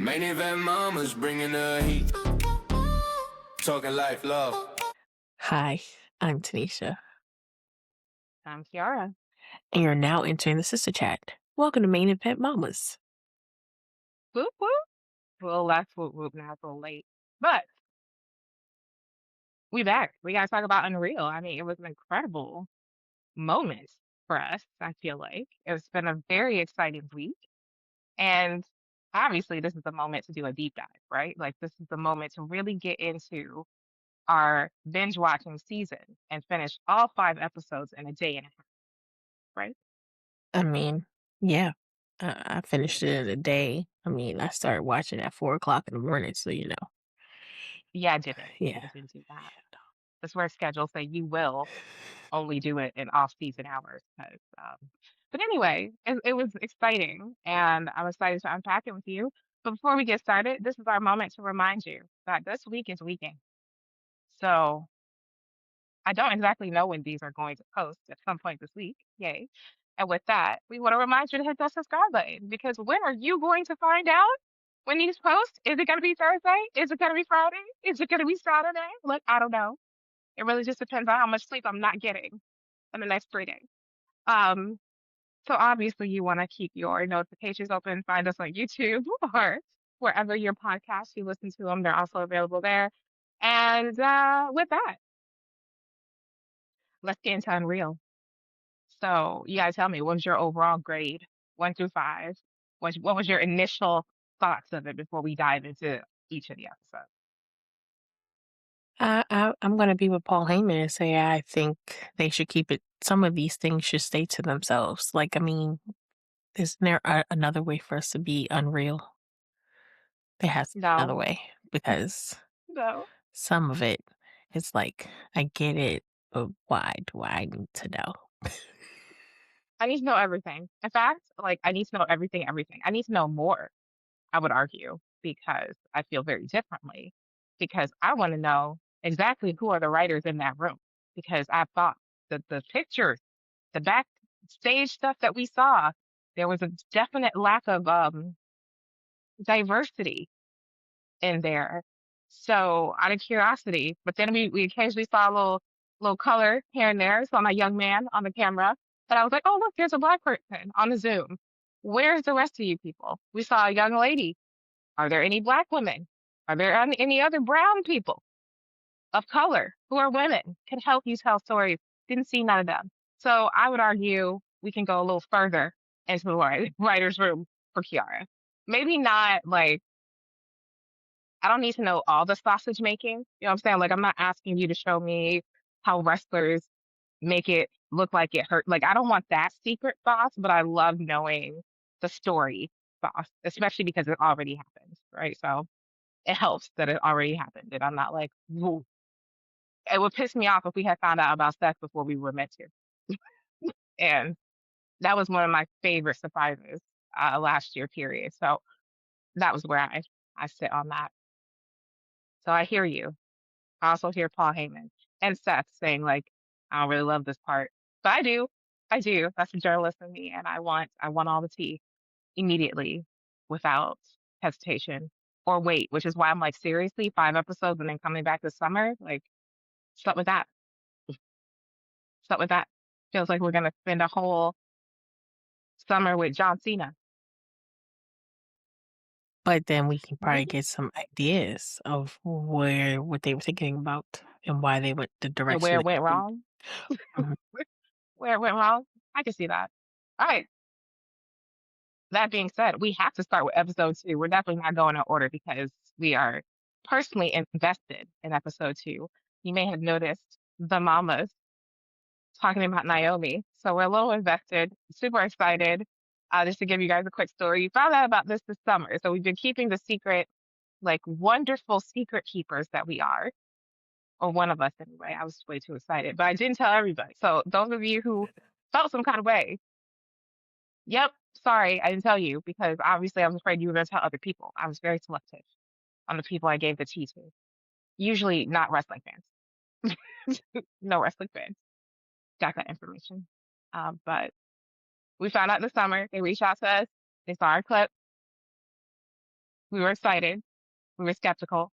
Main event mama's bringing the heat. Talking life, love. Hi, I'm Tanesha, I'm Kiara. and you're now entering the Sister Chat. Welcome to Main Event Mamas. Whoop whoop. Well, that's whoop whoop. Now it's a little late, but we back. We gotta talk about Unreal. I mean, it was an incredible moment for us. I feel like it's been a very exciting week, and obviously, this is the moment to do a deep dive, right? Like this is the moment to really get into our binge watching season and finish all 5 episodes in a day and a half, right? I mean, yeah, I finished it in a day. I mean, I started watching at 4 o'clock in the morning, so Yeah, I didn't. yeah. I didn't do that. That's where schedules say you will only do it in off-season hours. But anyway, it was exciting, and I'm excited to unpack it with you. But before we get started, this is our moment to remind you that this week is weekend. So I don't exactly know when these are going to post at some point this week. Yay. And with that, we want to remind you to hit that subscribe button because when are you going to find out when these post? Is it going to be Thursday? Is it going to be Friday? Is it going to be Saturday? Look, I don't know. It really just depends on how much sleep I'm not getting in the next 3 days. Um, so obviously you want to keep your notifications open. Find us on YouTube or wherever your podcasts you listen to them. They're also available there. And with that, let's get into Unreal. So you gotta tell me, what was your overall grade, 1 through 5? What was your initial thoughts of it before we dive into each of the episodes? I'm going to be with Paul Heyman and say I think they should keep it. Some of these things should stay to themselves. Like, I mean, isn't there another way for us to be unreal? There has to be another No, way because no. some of it is like, I get it, but why do I need to know? I need to know everything. In fact, like I need to know everything, everything. I need to know more, I would argue, because I feel very differently. Because I want to know exactly who are the writers in that room. Because I thought that the pictures, the backstage stuff that we saw, there was a definite lack of diversity in there. So out of curiosity, but then we occasionally saw a little color here and there. Saw my young man on the camera, but I was like, oh look, there's a black person on the Zoom. Where's the rest of you people? We saw a young lady. Are there any black women? Are there any other brown people of color who are women can help you tell stories? Didn't see none of them. So I would argue we can go a little further into the writer's room for Kiara. Maybe not like I don't need to know all the sausage making. You know what I'm saying? Like, I'm not asking you to show me how wrestlers make it look like it hurt. Like, I don't want that secret sauce, but I love knowing the story sauce, especially because it already happened, right? So it helps that it already happened. And I'm not like, whoa. It would piss me off if we had found out about sex before we were meant to. And that was one of my favorite surprises last year, period. So that was where I sit on that. So I hear you. I also hear Paul Heyman and Seth saying like, I don't really love this part, but I do. I do. That's the journalist in me, and I want all the tea immediately, without hesitation or wait. Which is why I'm like, seriously, 5 episodes and then coming back this summer, like, start with that. Start with that. Feels like we're gonna spend a whole summer with John Cena. But then we can probably Really? get some ideas of what they were thinking about and why they went the And direction where they it went went. wrong? Mhm. Where it went wrong? I can see that. All right. That being said, we have to start with episode 2. We're definitely not going in order because we are personally invested in episode 2. You may have noticed the mamas talking about Naomi. So we're a little invested, super excited. Just to give you guys a quick story, we found out about this summer. So we've been keeping the secret, like wonderful secret keepers that we are, or one of us anyway. I was way too excited, but I didn't tell everybody. So those of you who felt some kind of way, yep, sorry, I didn't tell you because obviously I was afraid you were going to tell other people. I was very selective on the people I gave the tea to. Usually not wrestling fans. No wrestling fans got that information. But we found out this summer. They reached out to us. They saw our clip. We were excited. We were skeptical.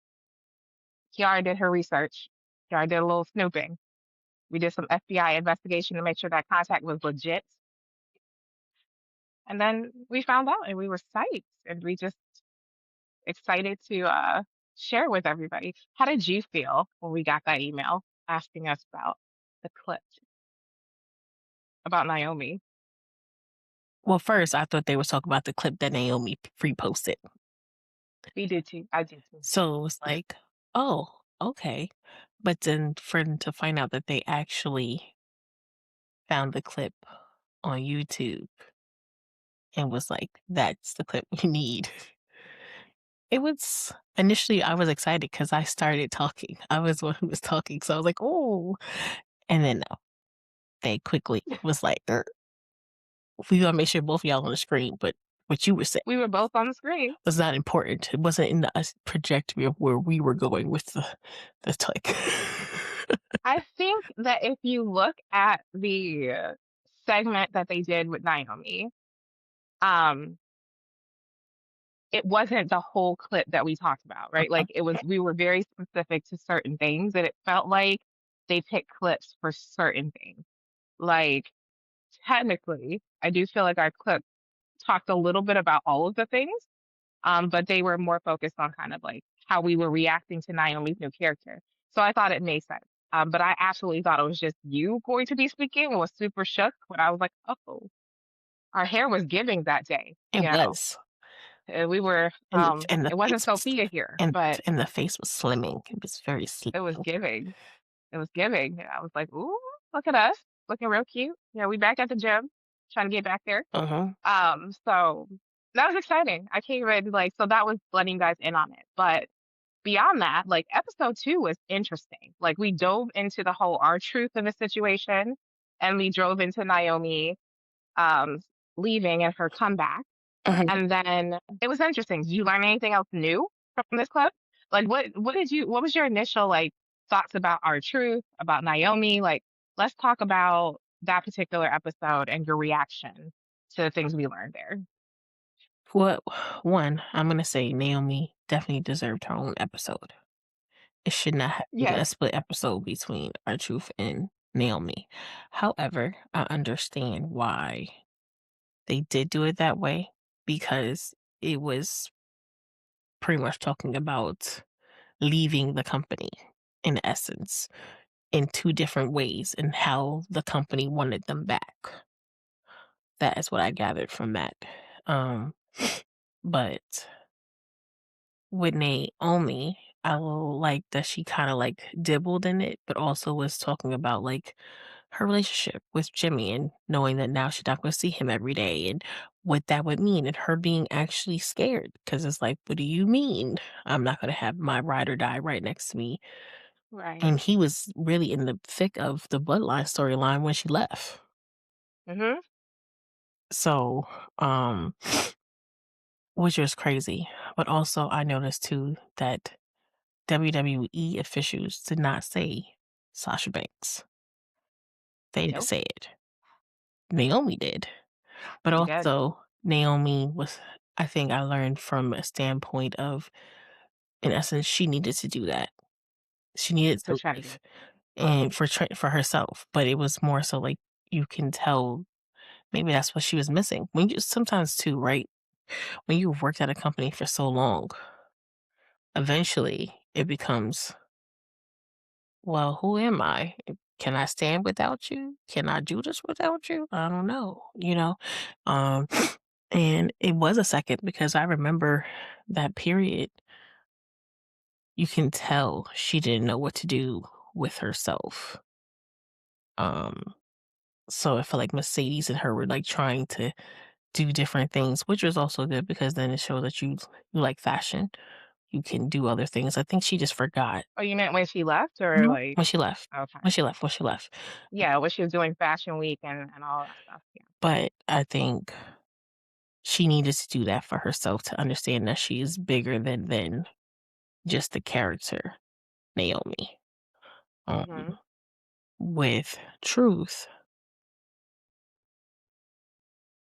Kiara did her research. Kiara did a little snooping. We did some FBI investigation to make sure that contact was legit. And then we found out and we were psyched and we just excited to share with everybody. How did you feel when we got that email asking us about the clip about Naomi? Well, first, I thought they were talking about the clip that Naomi free posted. We did too. I did too. So it was like, oh, okay. But then for them to find out that they actually found the clip on YouTube and was like, that's the clip we need. It was initially, I was excited because I started talking. I was the one who was talking. So I was like, oh. And then no, they quickly was like, we gotta make sure both of y'all on the screen. But what you were saying We were both on the screen. was not important. It wasn't in the trajectory of where we were going with the talk. I think that if you look at the segment that they did with Naomi, um, it wasn't the whole clip that we talked about, right? Like it was, we were very specific to certain things, and it felt like they picked clips for certain things. Like technically, I do feel like our clip talked a little bit about all of the things, but they were more focused on kind of like how we were reacting to Naomi's new character. So I thought it made sense. But I absolutely thought it was just you going to be speaking and was super shook when I was like, oh, our hair was giving that day. It You know, was. we were, And the it wasn't face was, Sophia here, and but the face was slimming. It was very it was slimming. giving. It was giving. I was like, ooh, look at us looking real cute. Yeah, we back at the gym, trying to get back there. So that was exciting. I can't even like, so that was letting you guys in on it. But beyond that, like episode 2 was interesting. Like we dove into the whole our truth of the situation, and we drove into Naomi um leaving and her comeback. And then it was interesting. Did you learn anything else new from this clip? Like what was your initial like thoughts about our truth, about Naomi? Like let's talk about that particular episode and your reaction to the things we learned there. Well, one, I'm gonna say Naomi definitely deserved her own episode. It should not have been Yes. a split episode between R-Truth and Naomi. However, I understand why they did do it that way, because it was pretty much talking about leaving the company in essence in two different ways and how the company wanted them back. That is what I gathered from that. Um, but with Naomi, I like that she kind of like dibbled in it, but also was talking about like her relationship with Jimmy and knowing that now she's not going to see him every day and what that would mean, and her being actually scared because it's like, what do you mean? I'm not going to have my ride or die right next to me. Right. And he was really in the thick of the bloodline storyline when she left. Mm-hmm. So, which was crazy. But also, I noticed too that WWE officials did not say Sasha Banks. They didn't Nope. say it. Naomi did. But She did. also, Naomi was, I think I learned from a standpoint of, in essence, she needed to do that. She needed For to Trinity. leave and for herself. But it was more so like you can tell maybe that's what she was missing. When you sometimes too, right? When you've worked at a company for so long, eventually it becomes, well, who am I? Can I stand without you? Can I do this without you? I don't know, you know? Um, and it was a second because I remember that period. You can tell she didn't know what to do with herself. Um, so I felt like Mercedes and her were like trying to do different things, which was also good because then it showed that you like fashion. You can do other things. I think she just forgot. Oh, you meant when she left or No, like when she left. okay. When she left. Yeah, when she was doing fashion week and all that stuff. Yeah. But I think she needed to do that for herself to understand that she is bigger than just the character, Naomi. Mm-hmm. With Truth,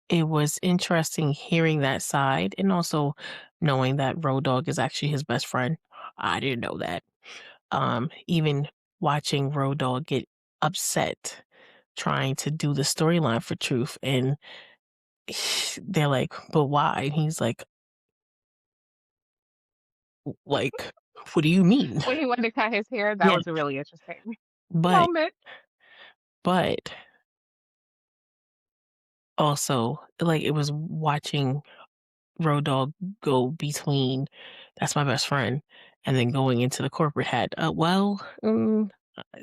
it was interesting hearing that side and also knowing that Road Dogg is actually his best friend. I didn't know that. Even watching Road Dogg get upset trying to do the storyline for Truth, and they're like, "But why?" And he's like, "What do you mean?" When he wanted to cut his hair, that Yeah, was a really interesting but moment. but also, like, it was watching Road Dogg go between "That's my best friend," and then going into the corporate hat.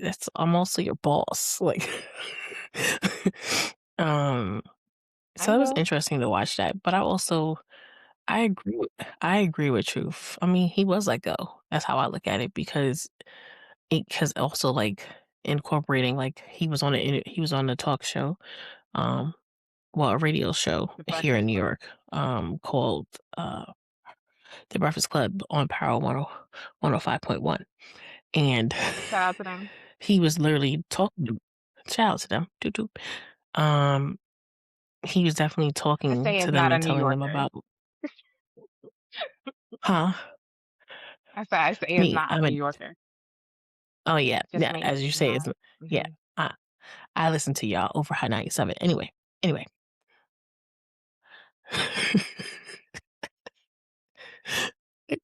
That's I'm also your boss. Like, um, I so it was know. interesting to watch that. But I agree. I agree with Truth. I mean, he was let go. That's how I look at it because also like incorporating like he was on a talk show, um, well a radio show The here in Breakfast New Club. York, called The Breakfast Club on Power 105.1. And Shout out to them. he was literally talking, shout out to them, toot toot. Um, he was definitely talking SA to is them not a and New telling them Yorker. about, huh? I said SA is Me, not a I'm a, New Yorker. oh yeah, Just yeah, me. as you say, Not. it's, yeah, Hmm. I, I listen to y'all over High 97. Anyway. I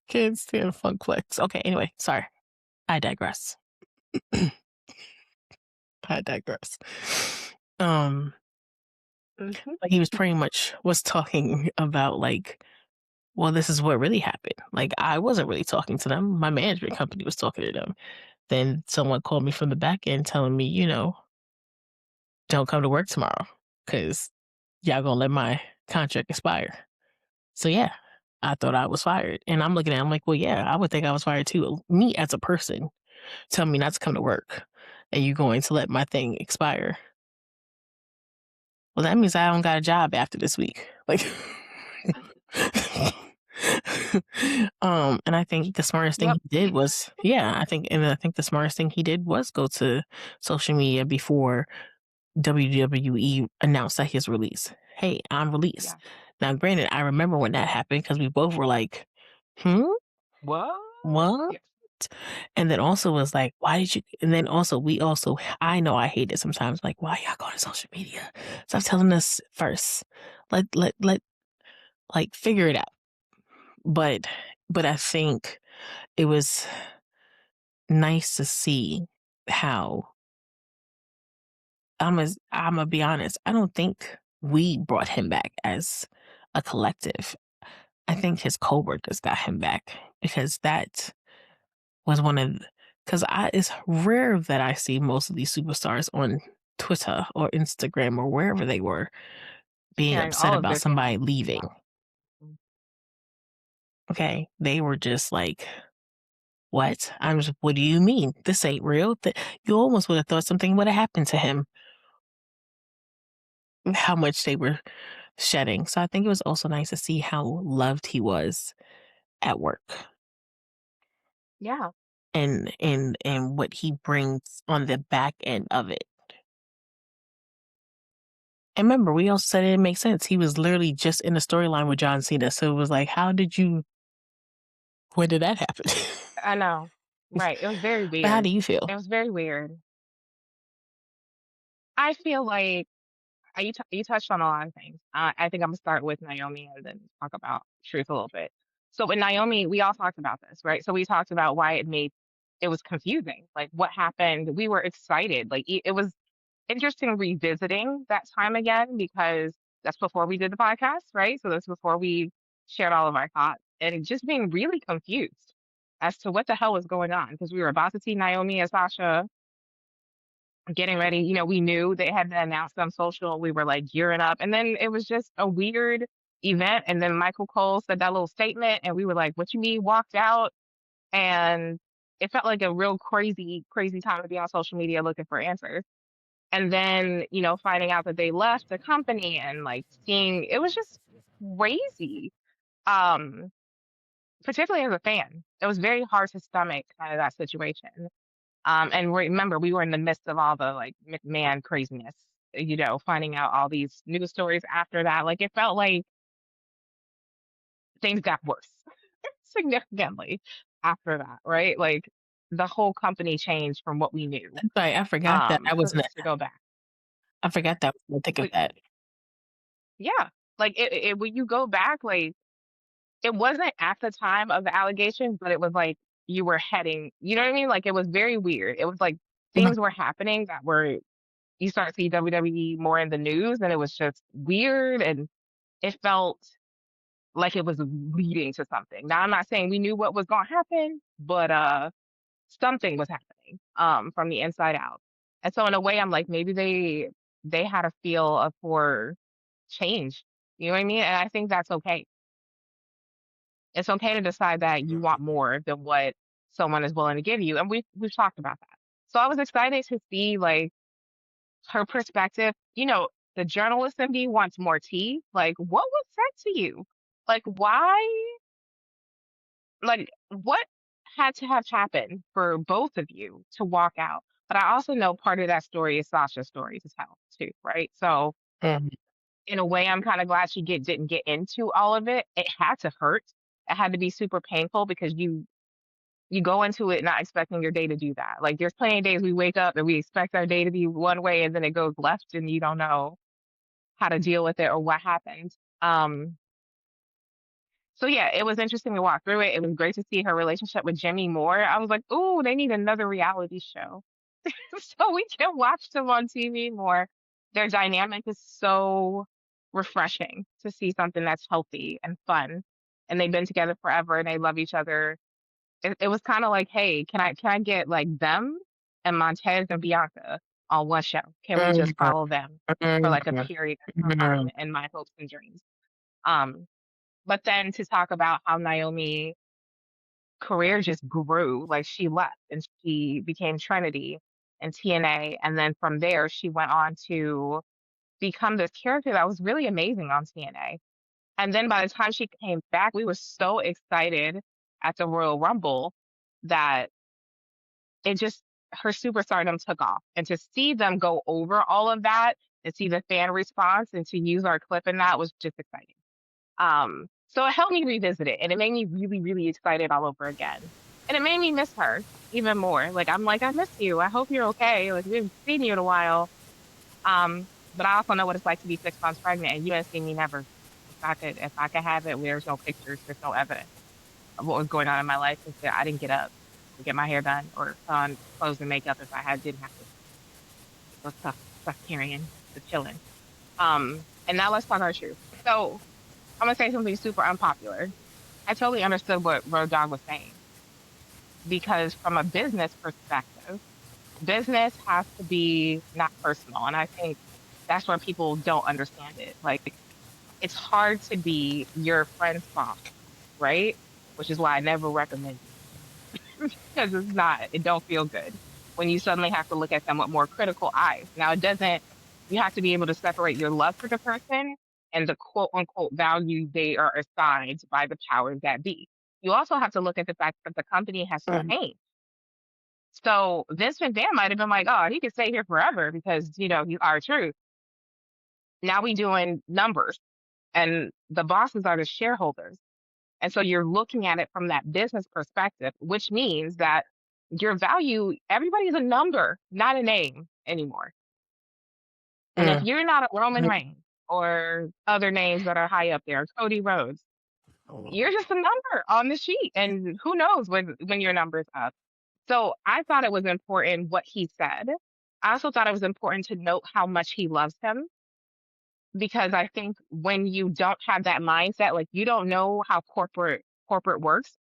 can't stand funk flex. Okay, anyway, sorry. I digress. I digress. Um, Hmm. but he was pretty much was talking about like, well, this is what really happened. Like I wasn't really talking to them. My management company was talking to them. Then someone called me from the back end telling me, don't come to work tomorrow because y'all gonna let my contract expire. So yeah, I thought I was fired. And I'm looking at it, I'm like, well, yeah, I would think I was fired too. Me as a person tell me not to come to work and you going to let my thing expire. Well, that means I don't got a job after this week. Like, and I think the smartest thing Yep. he did was, yeah, I think the smartest thing he did was go to social media before WWE announced that his release. Hey, I'm released. Yeah. Now, granted, I remember when that happened because we both were like, hmm, What? what? Yes. And then also was like, why did you? And then also, I know I hate it sometimes. Like, why y'all go to social media? Stop telling us first. Let, like, figure it out. But, I think it was nice to see how I'm gonna be honest. I don't think we brought him back as a collective. I think his coworkers got him back because that was one of because I it's rare that I see most of these superstars on Twitter or Instagram or wherever they were being Sharing upset all of about their somebody feelings. leaving. Yeah. Mm. Okay, they were just like, "What?" I'm just, "What do you mean? This ain't real." You almost would have thought something would have happened to him. How much they were shedding. So I think it was also nice to see how loved he was at work Yeah. and what he brings on the back end of it. And remember, we also said it didn't make sense. He was literally just in the storyline with John Cena. So it was like, when did that happen? I know. Right. It was very But how weird. do you feel? It was very weird. I feel like you touched on a lot of things. I think I'm gonna start with Naomi and then talk about Truth a little bit. So with Naomi, we all talked about this, right? So we talked about why it was confusing, like what happened. We were excited, like it was interesting revisiting that time again because that's before we did the podcast, right? So that's before we shared all of our thoughts and just being really confused as to what the hell was going on because we were about to see Naomi and Sasha getting ready. We knew they had announced on social. We were like gearing up. And then it was just a weird event. And then Michael Cole said that little statement. And we were like, what you mean, walked out? And it felt like a real crazy, crazy time to be on social media looking for answers. And then, finding out that they left the company and like seeing it was just crazy. Um, Particularly as a fan. It was very hard to stomach kind of that situation. And remember, we were in the midst of all the like McMahon craziness, finding out all these news stories after that. Like it felt like things got worse. significantly after that, right? Like the whole company changed from what we knew. Sorry, I forgot that To go back. I forgot that I was in the thick of But that. yeah, like when you go back, like it wasn't at the time of the allegations, but it was like you were heading, you know what I mean? Like it was very weird. It was like Mhm. things were happening that were, you start to see WWE more in the news, and it was just weird, and it felt like it was leading to something. Now I'm not saying we knew what was going to happen, but something was happening from the inside out. And so in a way I'm like maybe they had a feel of for change. You know what I mean? And I think that's okay. It's okay to decide that you want more than what someone is willing to give you. And we've talked about that. So I was excited to see like her perspective. You know, the journalist in me wants more tea. Like, what was said to you? Like, why? Like, what had to have happened for both of you to walk out? But I also know part of that story is Sasha's story to tell too, right? So Mhm. in a way, I'm kind of glad she didn't get into all of it. It had to hurt. It had to be super painful because you go into it not expecting your day to do that. Like there's plenty of days we wake up and we expect our day to be one way and then it goes left and you don't know how to deal with it or what happened. So yeah, it was interesting to walk through it. It was great to see her relationship with Jimmy Moore. I was like, "Ooh, they need another reality show." So we can watch them on TV more. Their dynamic is so refreshing to see something that's healthy and fun. And they've been together forever and they love each other. It was kind of like, hey, can I get like them and Montez and Bianca on one show? Can we just Mhm. follow them for like a Mhm. period of Mhm. time in my hopes and dreams? Um, but then to talk about how Naomi career just grew, like she left and she became Trinity in TNA, and then from there she went on to become this character that was really amazing on TNA. And then by the time she came back, we were so excited at the Royal Rumble that it just her superstardom took off. And to see them go over all of that and see the fan response and to use our clip in that was just exciting. So it helped me revisit it and it made me really, really excited all over again. And it made me miss her even more. Like I'm like, I miss you. I hope you're okay. Like we haven't seen you in a while. But I also know what it's like to be 6 months pregnant and you didn't see me never. If I could have it, there's no pictures, there's no evidence of what was going on in my life because I didn't get up to get my hair done or put on clothes and makeup if didn't have to. It was tough carrying, the chilling. And now let's talk our truth. So I'm gonna say something super unpopular. I totally understood what Road Dogg was saying because from a business perspective, business has to be not personal. And I think that's where people don't understand it. Like it's hard to be your friend's boss, right? Which is why I never recommend it because it don't feel good when you suddenly have to look at them with more critical eyes. Now it doesn't, you have to be able to separate your love for the person and the quote unquote value they are assigned by the powers that be. You also have to look at the fact that the company has Mhm. changed. So Vince McMahon might have been like, oh, he could stay here forever because, he's our truth. Now we doing numbers and the bosses are the shareholders. And so you're looking at it from that business perspective, which means that your value, everybody's a number, not a name anymore. And if Mhm. you're not a Roman Reigns or other names that are high up there, Cody Rhodes, you're just a number on the sheet. And who knows when your number's up. So I thought it was important what he said. I also thought it was important to note how much he loves him because I think when you don't have that mindset, like you don't know how corporate works,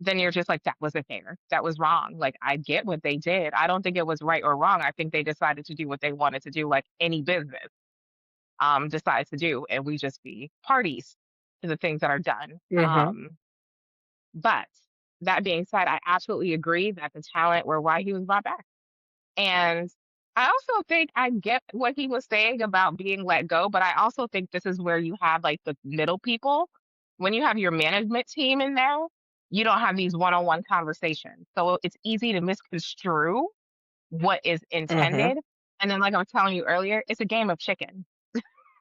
then you're just like, that wasn't fair. That was wrong. Like I get what they did. I don't think it was right or wrong. I think they decided to do what they wanted to do, like any business decides to do, and we just be parties to the things that are done. Mhm. But that being said, I absolutely agree that the talent were why he was brought back. And I also think I get what he was saying about being let go, but I also think this is where you have like the middle people. When you have your management team in there, you don't have these one-on-one conversations. So it's easy to misconstrue what is Mhm. intended. And then, like I was telling you earlier, it's a game of chicken.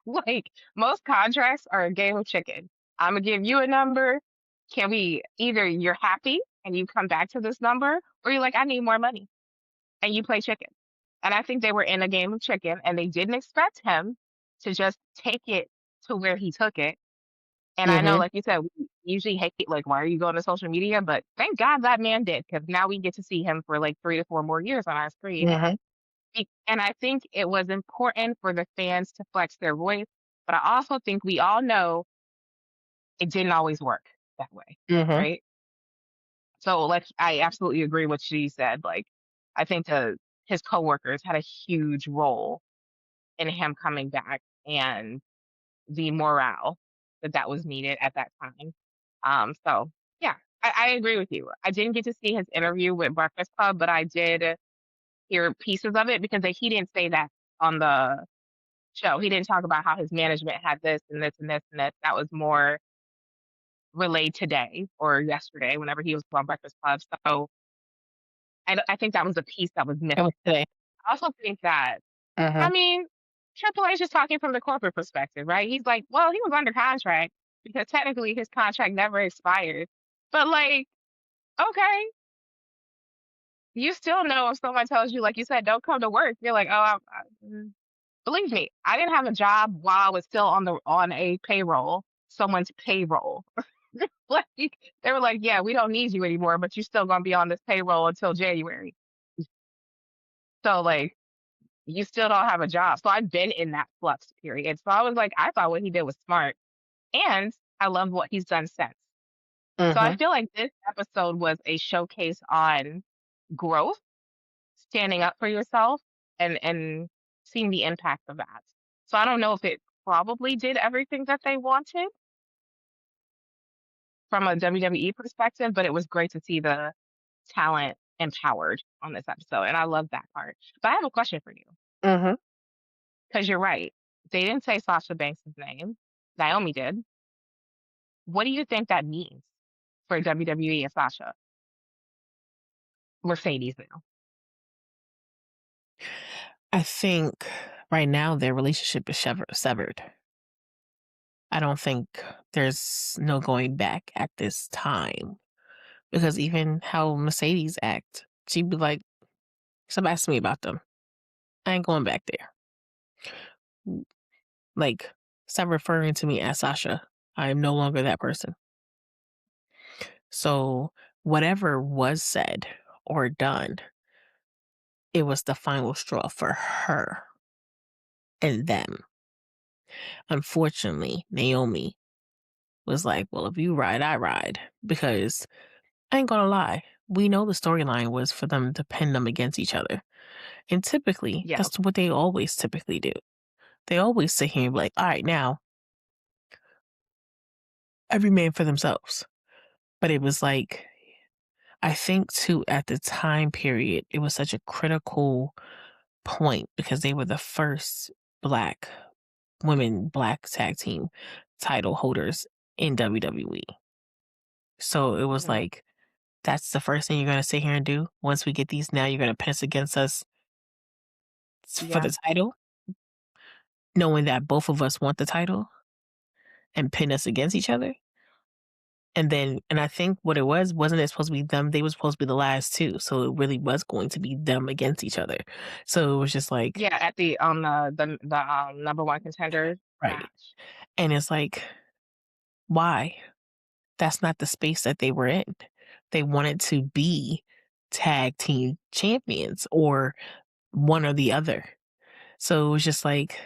Like most contracts are a game of chicken. I'm gonna give you a number. can we either you're happy and you come back to this number, or you're like, I need more money, and you play chicken. And I think they were in a game of chicken, and they didn't expect him to just take it to where he took it. And I know, Mhm. like you said, we usually hate, like, why are you going to social media? But thank God that man did, because now we get to see him for like 3 to 4 more years on our screen. Mhm. And I think it was important for the fans to flex their voice. But I also think we all know it didn't always work that way, Mhm. right? So, like, I absolutely agree with what she said. Like, I think his coworkers had a huge role in him coming back and the morale that was needed at that time. So yeah, I agree with you. I didn't get to see his interview with Breakfast Club, but I did hear pieces of it because he didn't say that on the show. He didn't talk about how his management had this and this and this and this. That was more relayed today or yesterday whenever he was on Breakfast Club. So I think that was the piece that was It was missing. today. I also think that, I Mhm. mean, Triple H is talking from the corporate perspective, right? He's like, well, he was under contract because technically his contract never expired. But like, okay, you still know if someone tells you, like you said, don't come to work, you're like, oh, believe me, I didn't have a job while I was still on a payroll, someone's payroll. Like they were like, yeah, we don't need you anymore, but you're still gonna be on this payroll until January. So like, you still don't have a job. So I've been in that flux period. So I was like, I thought what he did was smart. And I love what he's done since. So I Mhm. feel like this episode was a showcase on growth, standing up for yourself, and seeing the impact of that. So I don't know if it probably did everything that they wanted from a WWE perspective, but it was great to see the talent empowered on this episode. And I love that part. But I have a question for you. Mhm. Because you're right. They didn't say Sasha Banks' name. Naomi did. What do you think that means for WWE and Sasha? Mercedes now. I think right now their relationship is severed. I don't think there's no going back at this time because even how Mercedes act, she'd be like, "Stop asking me about them. I ain't going back there." Like, stop referring to me as Sasha. I am no longer that person. So whatever was said or done, it was the final straw for her and them. Unfortunately, Naomi was like, well, if you ride, I ride. Because I ain't gonna lie, we know the storyline was for them to pin them against each other. And typically, Yeah. that's what they always typically do. They always sit here and be like, all right, now, every man for themselves. But it was like, I think too, at the time period, it was such a critical point because they were the first black tag team title holders in WWE. So it was Hmm. like, that's the first thing you're going to sit here and do. Once we get these, now you're going to pin us against us for Yeah. the title, knowing that both of us want the title and pin us against each other. And I think what it wasn't it supposed to be them? They were supposed to be the last two. So it really was going to be them against each other. So it was just like, Yeah. At the the number one contender right. match. And it's like, why? That's not the space that they were in. They wanted to be tag team champions or one or the other. So it was just like,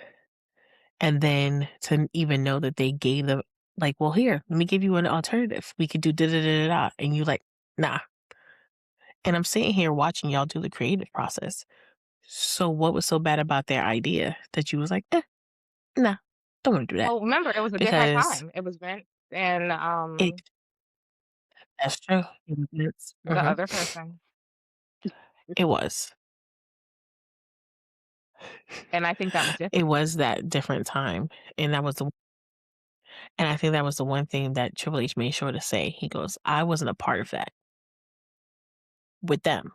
and then to even know that they gave them, like, well, here, let me give you an alternative. We could do da da da da da. And you like, nah. And I'm sitting here watching y'all do the creative process. So what was so bad about their idea that you was like, nah, don't want to do that? Well, remember, it was a different Because time. It was Vince and it, that's true. It's, the other person. it was. And I think that was It different. was that different time. And that was the and I think that was the one thing that Triple H made sure to say. He goes, I wasn't a part of that with them.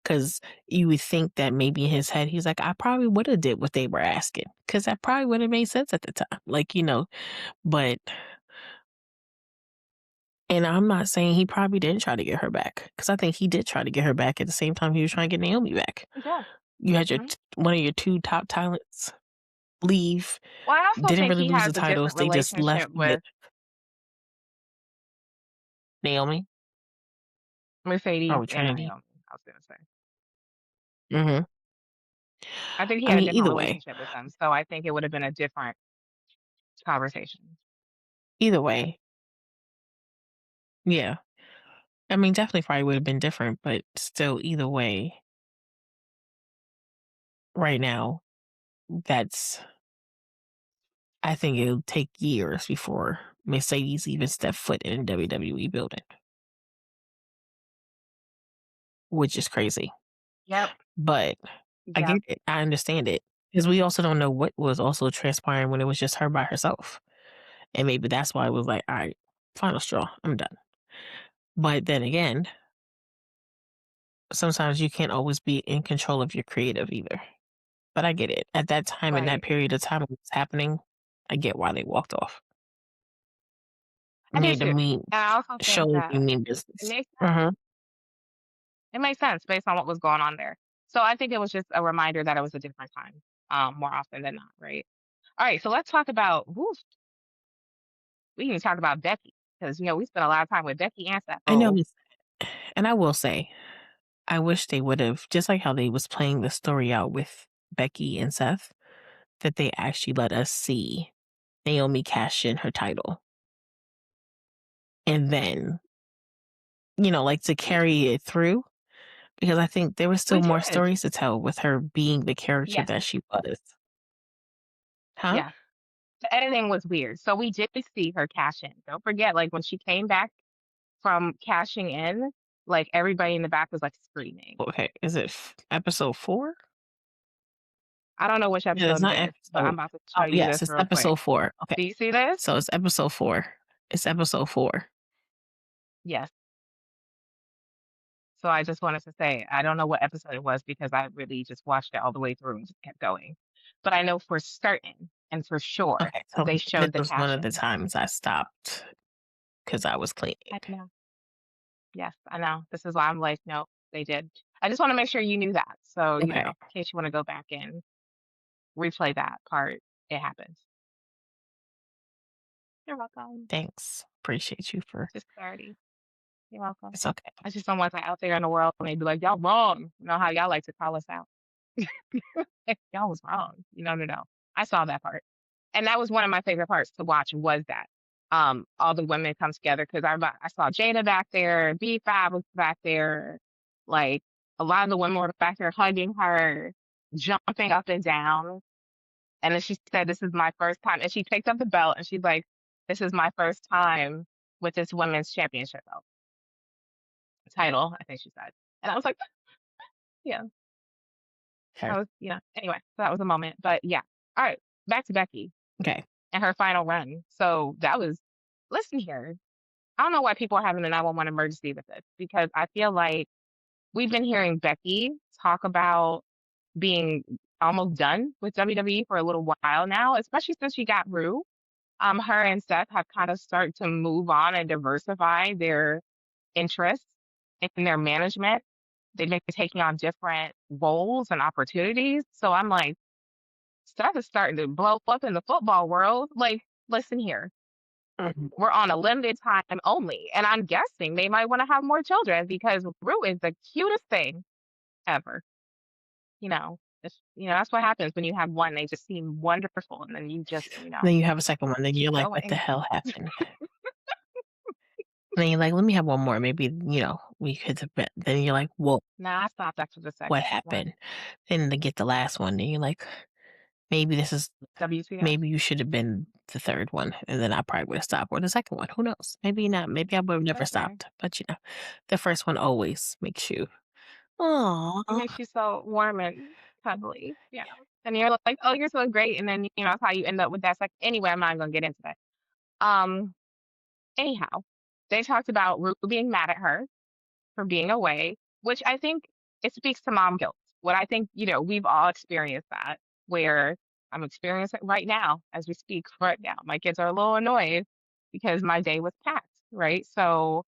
Because you would think that maybe in his head, he's like, I probably would have did what they were asking. Because that probably would have made sense at the time. Like, but And I'm not saying he probably didn't try to get her back, because I think he did try to get her back at the same time he was trying to get Naomi back. Yeah. You had hmm one of your two top talents leave, Well, I also didn't think really he lose the has a titles. different They just left relationship with with Naomi Mercedes or and Trinity. Naomi. I was gonna say. Hmm. I think he I had a mean, different either way, relationship with them, so I think it would have been a different conversation. either way, yeah. I mean, definitely probably would have been different, but still, either way, right now, that's. I think it'll take years before Mercedes even step foot in a WWE building, which is crazy. Yep. But I Yep. get it. I understand it. Because we also don't know what was also transpiring when it was just her by herself. And maybe that's why it was like, all right, final straw, I'm done. But then again, sometimes you can't always be in control of your creative either. But I get it. At that time, in that Right. period of time when it's happening, I get why they walked off. I do Made them too. mean And I also think shows you that mean it business. makes sense. Uh-huh. It makes sense based on what was going on there. So I think it was just a reminder that it was a different time, more often than not, right? All right, so let's talk about we can talk about Becky because we spent a lot of time with Becky and Seth. I know Oh, it's, and I will say, I wish they would have, just like how they was playing the story out with Becky and Seth, that they actually let us see Naomi cash in her title. And then, like to carry it through, because I think there was we still more did. stories to tell with her being the character Yes, that she was. Huh? yes. The editing was weird. So we did see her cash in. Don't forget, like when she came back from cashing in, like everybody in the back was like screaming. Okay. Is it episode 4? I don't know which Yeah, it's episode it not is, but I'm episode. about to show Oh, you yes, this it's real quick. episode 4. Okay. Do you see this? So it's episode 4. It's episode 4. Yes. So I just wanted to say, I don't know what episode it was because I really just watched it all the way through and just kept going. But I know for certain and for sure Okay. that So they this showed the was one cash of the in. times I stopped because I was cleaning. I know. Yes, I know. This is why I'm like, no, they did. I just want to make sure you knew that. So, Okay. in case you want to go back and replay that part, it happens. You're welcome. Thanks. Appreciate you for Just clarity. You're welcome. it's okay. I just don't want that out there in the world and they be like, y'all wrong. You know how y'all like to call us out. Y'all was wrong. No. I saw that part. And that was one of my favorite parts to watch was that. All the women come together because I saw Jada back there, B5 was back there, like a lot of the women were back there hugging her, jumping up and down. And then she said, "This is my first time." And she picked up the belt and she's like, "This is my first time with this women's championship belt title," I think she said. And I was like, yeah, Okay. that was, anyway, so that was a moment. But yeah. All right, back to Becky Okay. and her final run. So that was, listen here. I don't know why people are having a 911 emergency with this because I feel like we've been hearing Becky talk about being almost done with WWE for a little while now, especially since she got Rue. Her and Seth have kind of started to move on and diversify their interests in their management. They've been taking on different roles and opportunities. So I'm like, Seth is starting to blow up in the football world. Like, listen here, Mhm. we're on a limited time only. And I'm guessing they might want to have more children because Rue is the cutest thing ever. That's what happens when you have one. They just seem wonderful. And then you just, Then you have a second one, then keep you're like, "What the going. hell happened?" Then you're like, "Let me have one more. Maybe, we could have been." Then you're like, "Well, Nah, I stopped after the what second one. happened?" Then to get the last one, then you're like, "Maybe this is WTF. maybe you should have been the third one," and then I probably would have stopped, or the second one. Who knows? Maybe not. Maybe I would have never Okay. stopped. But the first one always makes you, It "Aw." makes you so warm and cuddly. Yeah. And you're like, oh, you're so great. And then, that's how you end up with that. Like, anyway, I'm not going to get into that. Um, Anyhow, they talked about Rue being mad at her for being away, which I think it speaks to mom guilt. What I think, we've all experienced that where I'm experiencing it right now as we speak right now. My kids are a little annoyed because my day was packed. right? So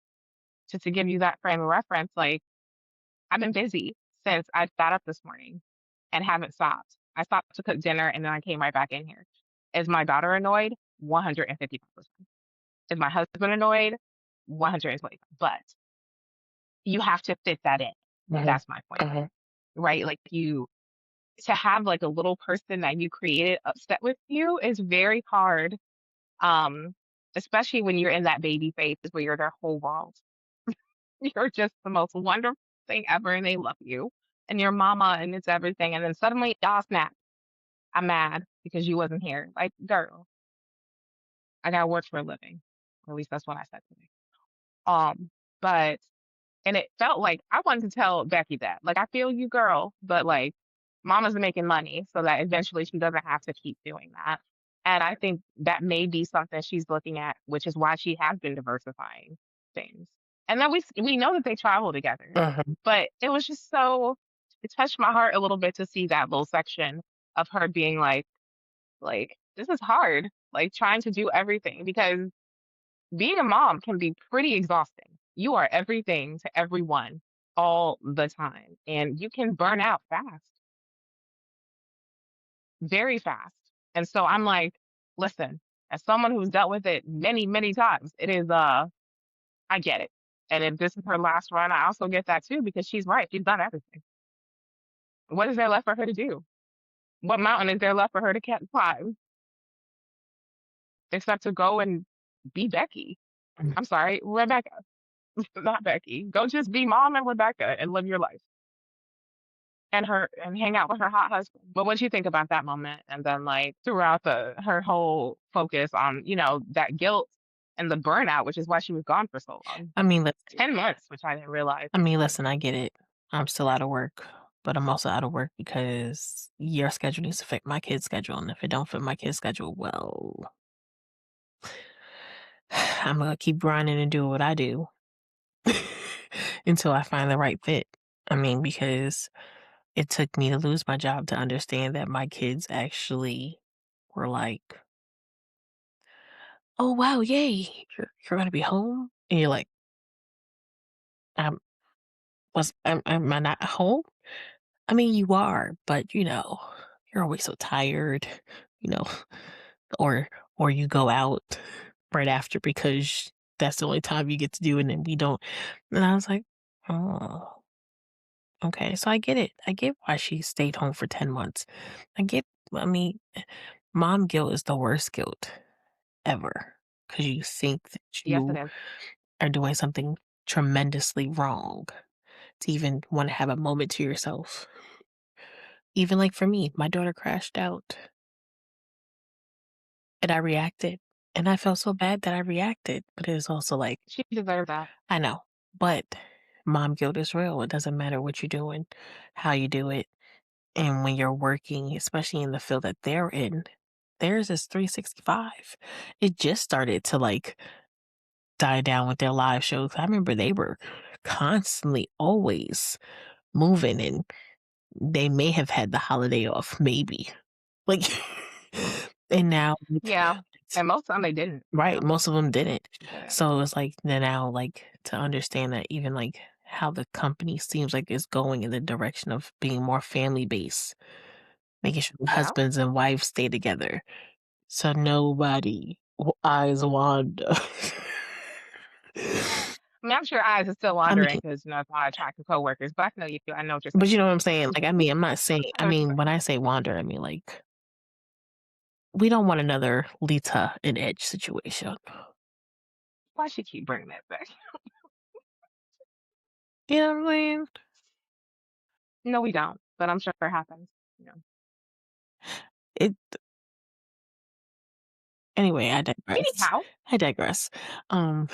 just to give you that frame of reference, like I've been busy since I got up this morning and haven't stopped. I stopped to cook dinner and then I came right back in here. Is my daughter annoyed? 150%. Is my husband annoyed? 120. But you have to fit that in. Mhm, That's my point, mhm, right? Like to have like a little person that you created upset with you is very hard. Um, Especially when you're in that baby phase where you're their whole world. You're just the most wonderful thing ever and they love you. And your mama and it's everything. And then suddenly y'all snap. I'm mad because you wasn't here. Like, girl, I gotta work for a living. Or at least that's what I said to me. Um, but and it felt like I wanted to tell Becky that. Like, I feel you, girl, but like mama's making money so that eventually she doesn't have to keep doing that. And I think that may be something she's looking at, which is why she has been diversifying things. And then we know that they travel together. mhm. But it was just so it touched my heart a little bit to see that little section of her being like this is hard, like trying to do everything because being a mom can be pretty exhausting. You are everything to everyone all the time, and you can burn out fast, very fast. And so I'm like, listen, as someone who's dealt with it many, many times, it is I get it. And if this is her last run, I also get that too because she's right. She's done everything. What is there left for her to do? What mountain is there left for her to climb except to go and be Becky? I'm sorry, Rebecca, not Becky. Go just be mom and Rebecca and live your life. And hang out with her hot husband. But what do you think about that moment? And then like throughout her whole focus on, that guilt and the burnout, which is why she was gone for so long. I mean, 10 months, which I didn't realize. listen, I get it. I'm still out of work, but I'm also out of work because your schedule needs to fit my kid's schedule, and if it don't fit my kid's schedule, well, I'm gonna keep grinding and do what I do until I find the right fit. I mean, because it took me to lose my job to understand that my kids actually were like, "Oh wow, yay, you're gonna be home," and you're like, "I'm am I not home?" I mean, you are, but you're always so tired, you know, or you go out right after because that's the only time you get to do it, and we don't. And I was like, oh, okay. So I get it. I get why she stayed home for 10 months. I get. I mean, mom guilt is the worst guilt ever because you think that Yes, it you is. are doing something tremendously wrong to even want to have a moment to yourself. Even like for me, my daughter crashed out and I reacted. And I felt so bad that I reacted. But it was also like, She deserved that. I know, but mom guilt is real. It doesn't matter what you're doing, how you do it. And when you're working, especially in the field that they're in, theirs is 365. It just started to like die down with their live shows. I remember they were constantly always moving and they may have had the holiday off, maybe. Like, and now, Yeah. And most of the time they didn't. right, most of them didn't. Didn't. So it's like then now, like to understand that even like how the company seems like it's going in the direction of being more family based, making sure the Yeah. husbands and wives stay together, so nobody eyes wander. I mean, I'm sure eyes is still I wandering mean, because it's how I attract to coworkers, but I know you. I know what you're but you saying. know what I'm saying? Like, I mean, I'm not saying. I I know what you're mean, saying. when I say wander, I mean like we don't want another Lita and Edge situation. Why she keep bringing that back? You know what I mean? No, we don't. But I'm sure it happens. It anyway, I digress. Anyhow, I digress. Um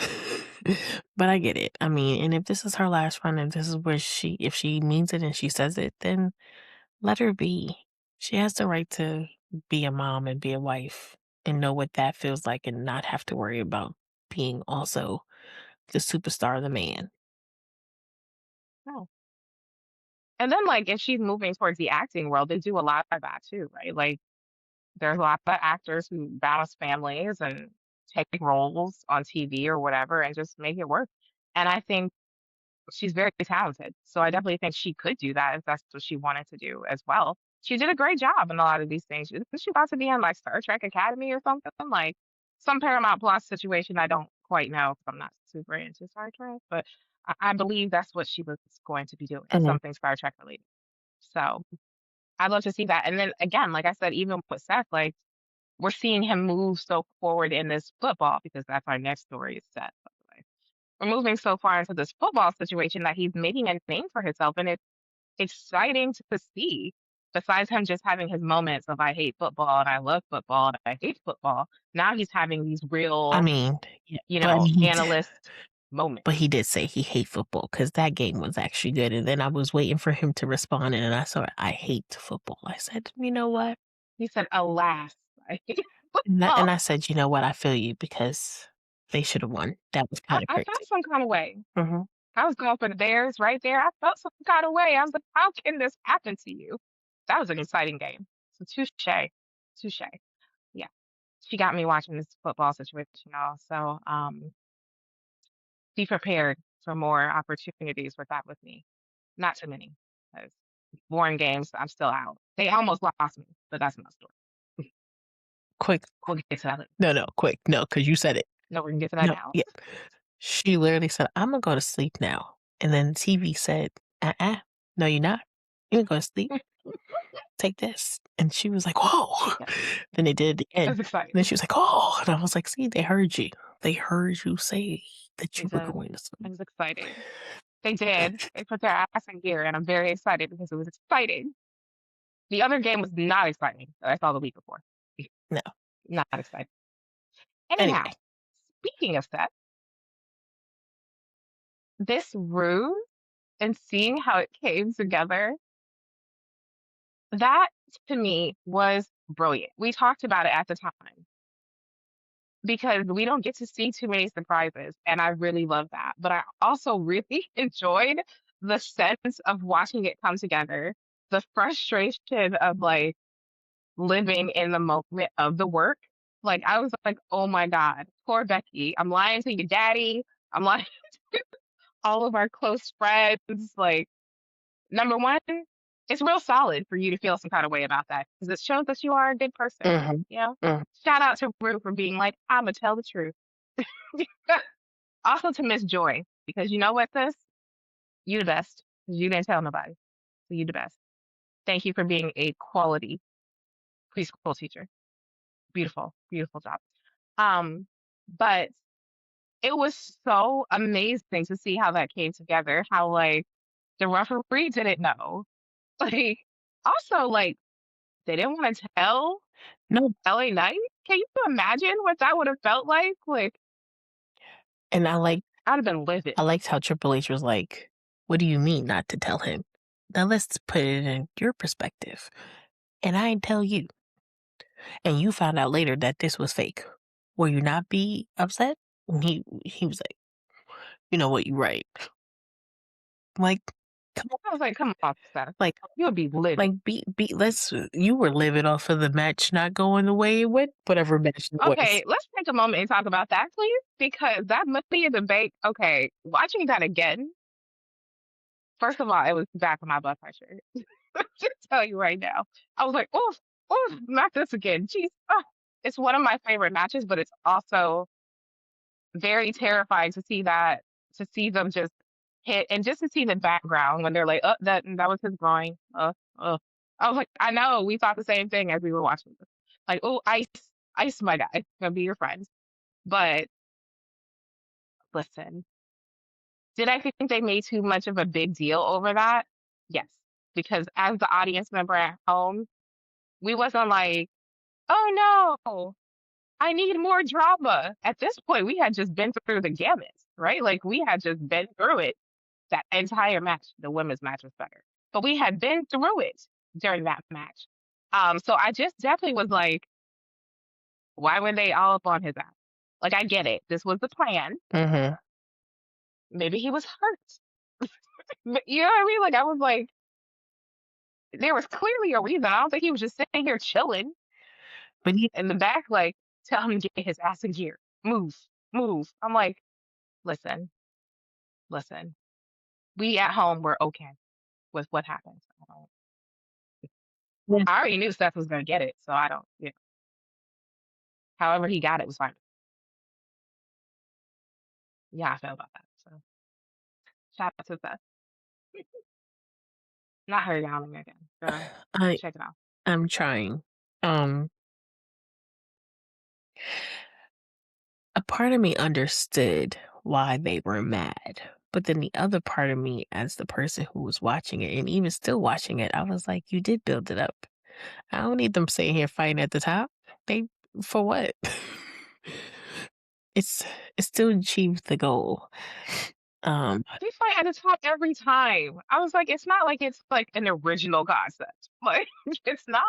but I get it. I mean, and if this is her last run, if this is where if she means it and she says it, then let her be. She has the right to be a mom and be a wife and know what that feels like and not have to worry about being also the superstar of the man. no. And then like if she's moving towards the acting world, they do a lot of that too, right? Like there's a lot of actors who balance families and take roles on TV or whatever and just make it work. And I think she's very talented. So I definitely think she could do that if that's what she wanted to do as well. She did a great job in a lot of these things. Isn't she about to be on like Star Trek Academy or something? Like some Paramount Plus situation I don't quite know because I'm not super into Star Trek, but I believe that's what she was going to be doing, Mhm. something Star Trek related. So I'd love to see that. And then again, like I said, even with Seth, like we're seeing him move so forward in this football because that's our next story is Seth, by the way. We're moving so far into this football situation that he's making a name for himself, and it's exciting to see. Besides him just having his moments of I hate football and I love football and I hate football, now he's having these I real, mean, yeah, but I mean, analyst moments. but he did say he hate football because that game was actually good. And then I was waiting for him to respond, and I saw I hate football. I said, you know what? He said, "Alas, I hate And football." I said, you know what? I feel you because they should have won. That was kind of I felt crazy. some kind of way. Hmm. I was going for the Bears right there. I felt some kind of way. I was like, how can this happen to you? That was an exciting game. So touche. Touche. Yeah. She got me watching this football situation also. Be prepared for more opportunities with that with me. Not too many. Because boring games, I'm still out. They almost lost me, but that's another story. Quick. We'll get to that later. No, quick. No, because you said it. No, we can get to that No, now. yeah. She literally said, I'm going to go to sleep now. And then TV said, no, you're not. You're going to go to sleep. Take this. And she was like, whoa. Yeah. Then they did it again. That's exciting. And then she was like, oh. And I was like, see, they heard you. They heard you say that you were going to It sleep. was exciting. They did. They put their ass in gear, and I'm very excited because it was exciting. The other game was not exciting that I saw the week before. No. Not exciting. Anyway. Anyhow, speaking of that, this ruse and seeing how it came together, that to me was brilliant. We talked about it at the time because we don't get to see too many surprises, and I really love that. But I also really enjoyed the sense of watching it come together, the frustration of like living in the moment of the work. Like I was like, oh my God, poor Becky. I'm lying to your daddy. I'm lying to all of our close friends. Like, number one, it's real solid for you to feel some kind of way about that because it shows that you are a good person. Shout out to Rue for being like, I'ma tell the truth. Also to Miss Joy, because you know what, sis? You the best. 'Cause you didn't tell nobody. So you the best. Thank you for being a quality preschool teacher. Beautiful, beautiful job. But it was so amazing to see how that came together, how like the referee didn't know. Like also like they didn't want to tell No. LA Knight. Can you imagine what that would have felt like? Like, and I'd have been livid. I liked how Triple H was like, what do you mean not to tell him? Now let's put it in your perspective. And I didn't tell you. And you found out later that this was fake. Will you not be upset? And he was like, you know what, you're right. Like, come on. I was like, come on, Seth. Like, you would be livid. Like, you were living off of the match not going the way it went, whatever match it was. Okay, let's take a moment and talk about that, please, because that Money in the Bank, okay, watching that again, first of all, it was back on my blood pressure. Just tell you right now. I was like, oof, not this again. Jeez. It's one of my favorite matches, but it's also very terrifying to see them just hit and just to see the background when they're like, oh, that was his groin. I was like, I know, we thought the same thing as we were watching this. Like, oh, ice, my guy, gonna be your friend. But listen, did I think they made too much of a big deal over that? Yes, because as the audience member at home, we wasn't like, oh no, I need more drama. At this point, we had just been through the gamut, right? Like we had just been through it. That entire match, the women's match was better, but we had been through it during that match. So I just definitely was like, why were they all up on his ass? Like I get it. This was the plan. Mm-hmm. Maybe he was hurt. You know what I mean? Like I was like, there was clearly a reason. I don't think he was just sitting here chilling. But in the back, like, tell him to get his ass in gear. move, move. I'm like, listen, listen. We at home were okay with what happened. Yeah. I already knew Seth was gonna get it, so I don't. Yeah. However he got it was fine. Yeah, I felt about that. So shout out to Seth. Not her yawning again. Girl, I check it out. I'm trying. Um, a part of me understood why they were mad, but then the other part of me, as the person who was watching it and even still watching it, I was like, "You did build it up. I don't need them sitting here fighting at the top. They for what?" It's it still achieved the goal. They fight at the top every time. I was like, it's not like it's like an original concept. Like it's not.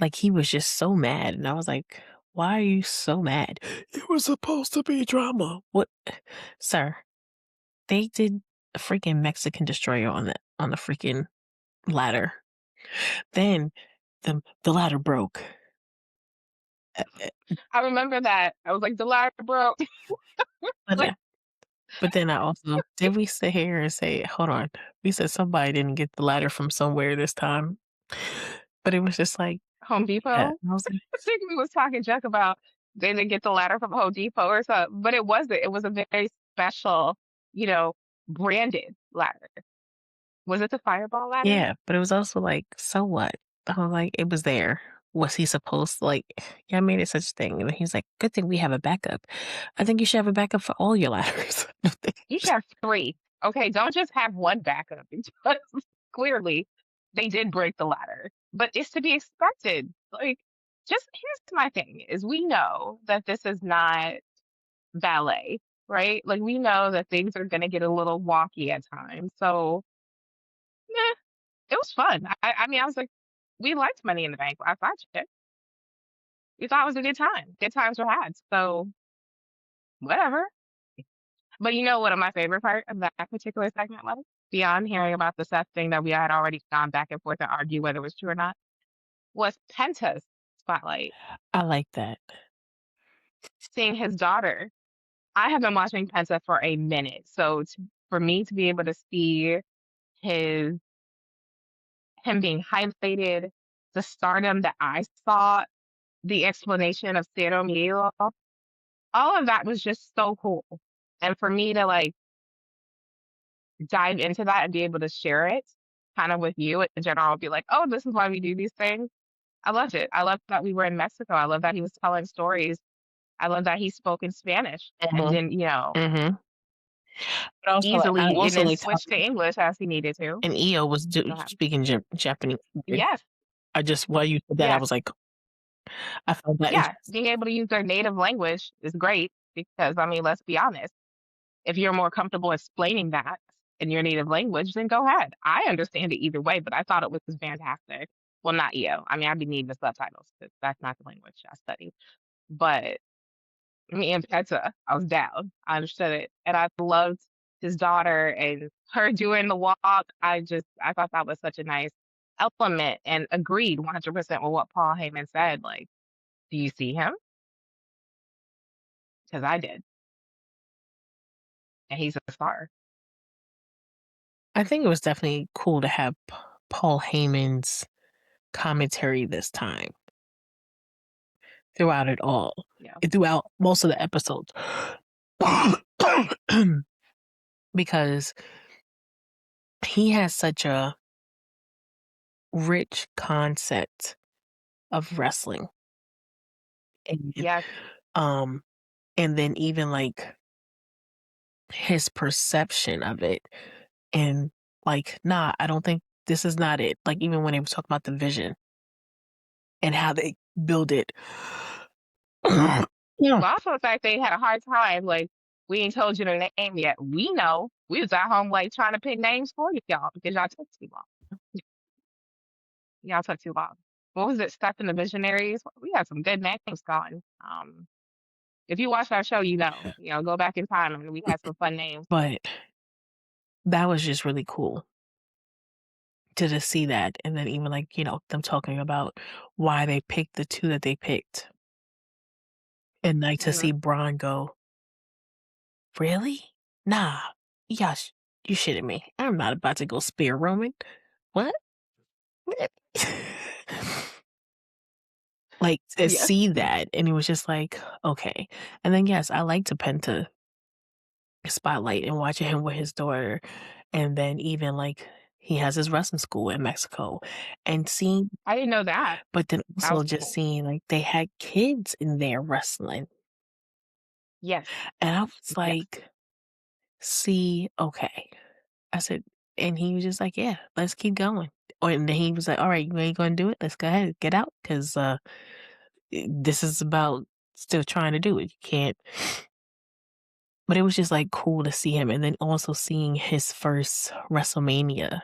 Like, he was just so mad, and I was like, "Why are you so mad? It was supposed to be drama." What, sir? They did a freaking Mexican destroyer on the freaking ladder. Then the ladder broke. I remember that. I was like, the ladder broke. But Like, but then I also did we sit here and say, "Hold on." We said somebody didn't get the ladder from somewhere this time. But it was just like, Home yeah, Depot. I was like, I think we was talking junk about they didn't get the ladder from Home Depot or something, but it wasn't. It was a very special, you know, branded ladder. Was it the Fireball ladder? yeah, but it was also like, so what? I was like, it was there. Was he supposed to like, yeah, I made it such a thing. And he's like, good thing we have a backup. I think you should have a backup for all your ladders. I don't think You should have three. Okay, don't just have one backup because clearly they did break the ladder. But it's to be expected. Like, just here's my thing is we know that this is not ballet, right? Like we know that things are gonna get a little wonky at times. So yeah, it was fun. I mean I was like, we liked Money in the Bank last night. We thought it was a good time. Good times were had. So whatever. But you know what my favorite part of that particular segment was? Beyond hearing about the Seth thing that we had already gone back and forth and argue whether it was true or not, was Penta's spotlight, I like that. seeing his daughter. I have been watching Penta for a minute. So for me to be able to see his him being highlighted, the stardom that I saw, the explanation of Cero Milo, all of that was just so cool. And for me to like dive into that and be able to share it kind of with you in general, be like, oh, this is why we do these things. I loved it. I loved that we were in Mexico. I love that he was telling stories. I love that he spoke in Spanish and Mhm. didn't, you know, Mhm. But also, I easily and also then like switch to talking, English as he needed to. and EO was Go ahead. speaking Japanese. Yes, I just while you said that, I yes, was like, I found that yeah. interesting. Being able to use their native language is great because, I mean, let's be honest. If you're more comfortable explaining that in your native language, then go ahead. I understand it either way, but I thought it was fantastic. Well, not EO. I mean, I'd be needing the subtitles because that's not the language I study. But me and Peta, I was down. I understood it. And I loved his daughter and her doing the walk. I thought that was such a nice element and agreed 100% with what Paul Heyman said. Like, do you see him? Because I did. And he's a star. I think it was definitely cool to have Paul Heyman's commentary this time throughout it all, Yeah. throughout most of the episodes. Because he has such a rich concept of wrestling. And Yes. um and then even like his perception of it, and like, nah, I don't think this is not it. Like even when they was talking about the vision and how they build it. Yeah. Well, also the fact they had a hard time, like, we ain't told you the name yet. We know. We was at home like trying to pick names for y'all because y'all took too long. Y'all took too long. What was it? Step in the Visionaries? We had some good names going. If you watch our show, you know. You know, go back in time and we had some fun names. But that was just really cool to just see that. And then even like, them talking about why they picked the two that they picked. And like to Mhm. see Braun go, really? Nah, Yash, you shitting me. I'm not about to go spear Roman. What? Like to Yes. see that, and it was just like, okay. And then yes, I like to Penta spotlight and watching him with his daughter, and then even like he has his wrestling school in Mexico, and seeing, I didn't know that. but then That also was just cool. seeing like they had kids in there wrestling, Yes. and I was Yes. like, see, okay. I said, and he was just like, yeah, let's keep going. Or and then he was like, all right, you ain't gonna do it. Let's go ahead, get out, because this is about still trying to do it. You can't. But it was just like cool to see him, and then also seeing his first WrestleMania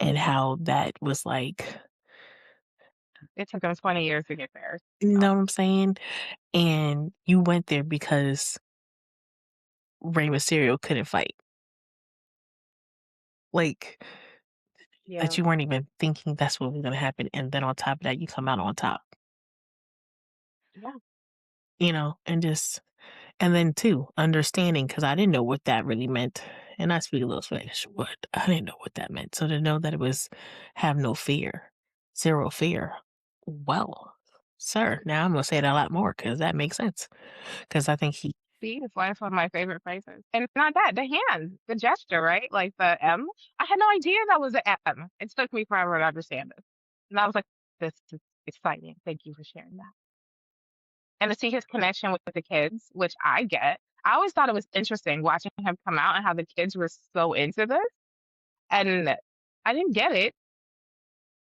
and how that was like, It took him 20 years to get there. you So, know what I'm saying? And you went there because Rey Mysterio couldn't fight. Like yeah. that you weren't even thinking that's what was gonna happen, and then on top of that, you come out on top. Yeah. You know, and just and then too, understanding because I didn't know what that really meant. And I speak a little Spanish, but I didn't know what that meant. So to know that it was have no fear, zero fear. Well, sir, now I'm gonna say it a lot more because that makes sense. Because I think he See, it's why it's one of my favorite phrases. And not that, the hands, the gesture, right? Like the M. I had no idea that was an M. It took me forever to understand this. And I was like, this is exciting. Thank you for sharing that. And to see his connection with the kids, which I get. I always thought it was interesting watching him come out and how the kids were so into this. And I didn't get it,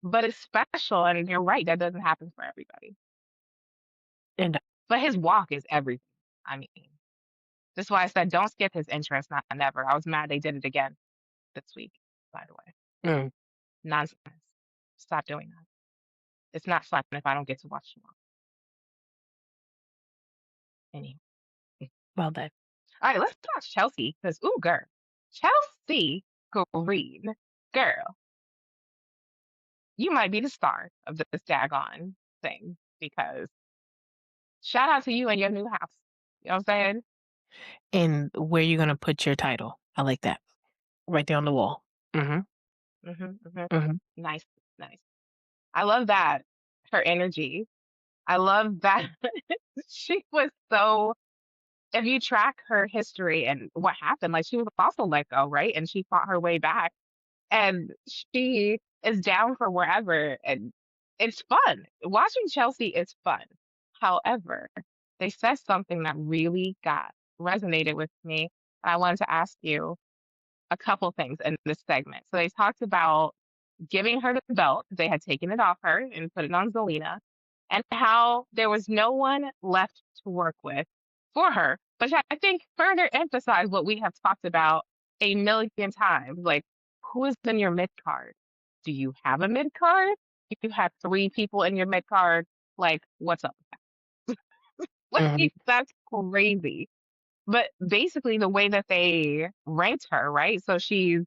but it's special. And you're right, that doesn't happen for everybody. and But his walk is everything. I mean, that's why I said don't skip his interest, not never. I was mad they did it again this week, by the way. mm, Nonsense. Stop doing that. It's not fun if I don't get to watch them all. Anyway. well that All right, let's talk Chelsea because, ooh, girl. Chelsea Green. Girl, you might be the star of this daggone thing because shout out to you and your new house. You know what I'm saying? and where you gonna put your title? I like that. Right there on the wall. Mm-hmm. Mm-hmm. Nice, nice. I love that. Her energy. I love that she was so, if you track her history and what happened, like she was also let go, right? And she fought her way back and she is down for wherever. And it's fun. Watching Chelsea is fun. However, they said something that really resonated with me. I wanted to ask you a couple things in this segment. So they talked about giving her the belt, they had taken it off her and put it on Zelina, and how there was no one left to work with for her. But I think further emphasized what we have talked about a million times. Like, who is in your mid card? Do you have a mid card? If you have three people in your mid card, like, what's up with that? Mm-hmm. Like, that's crazy. But basically, the way that they ranked her, right? So she's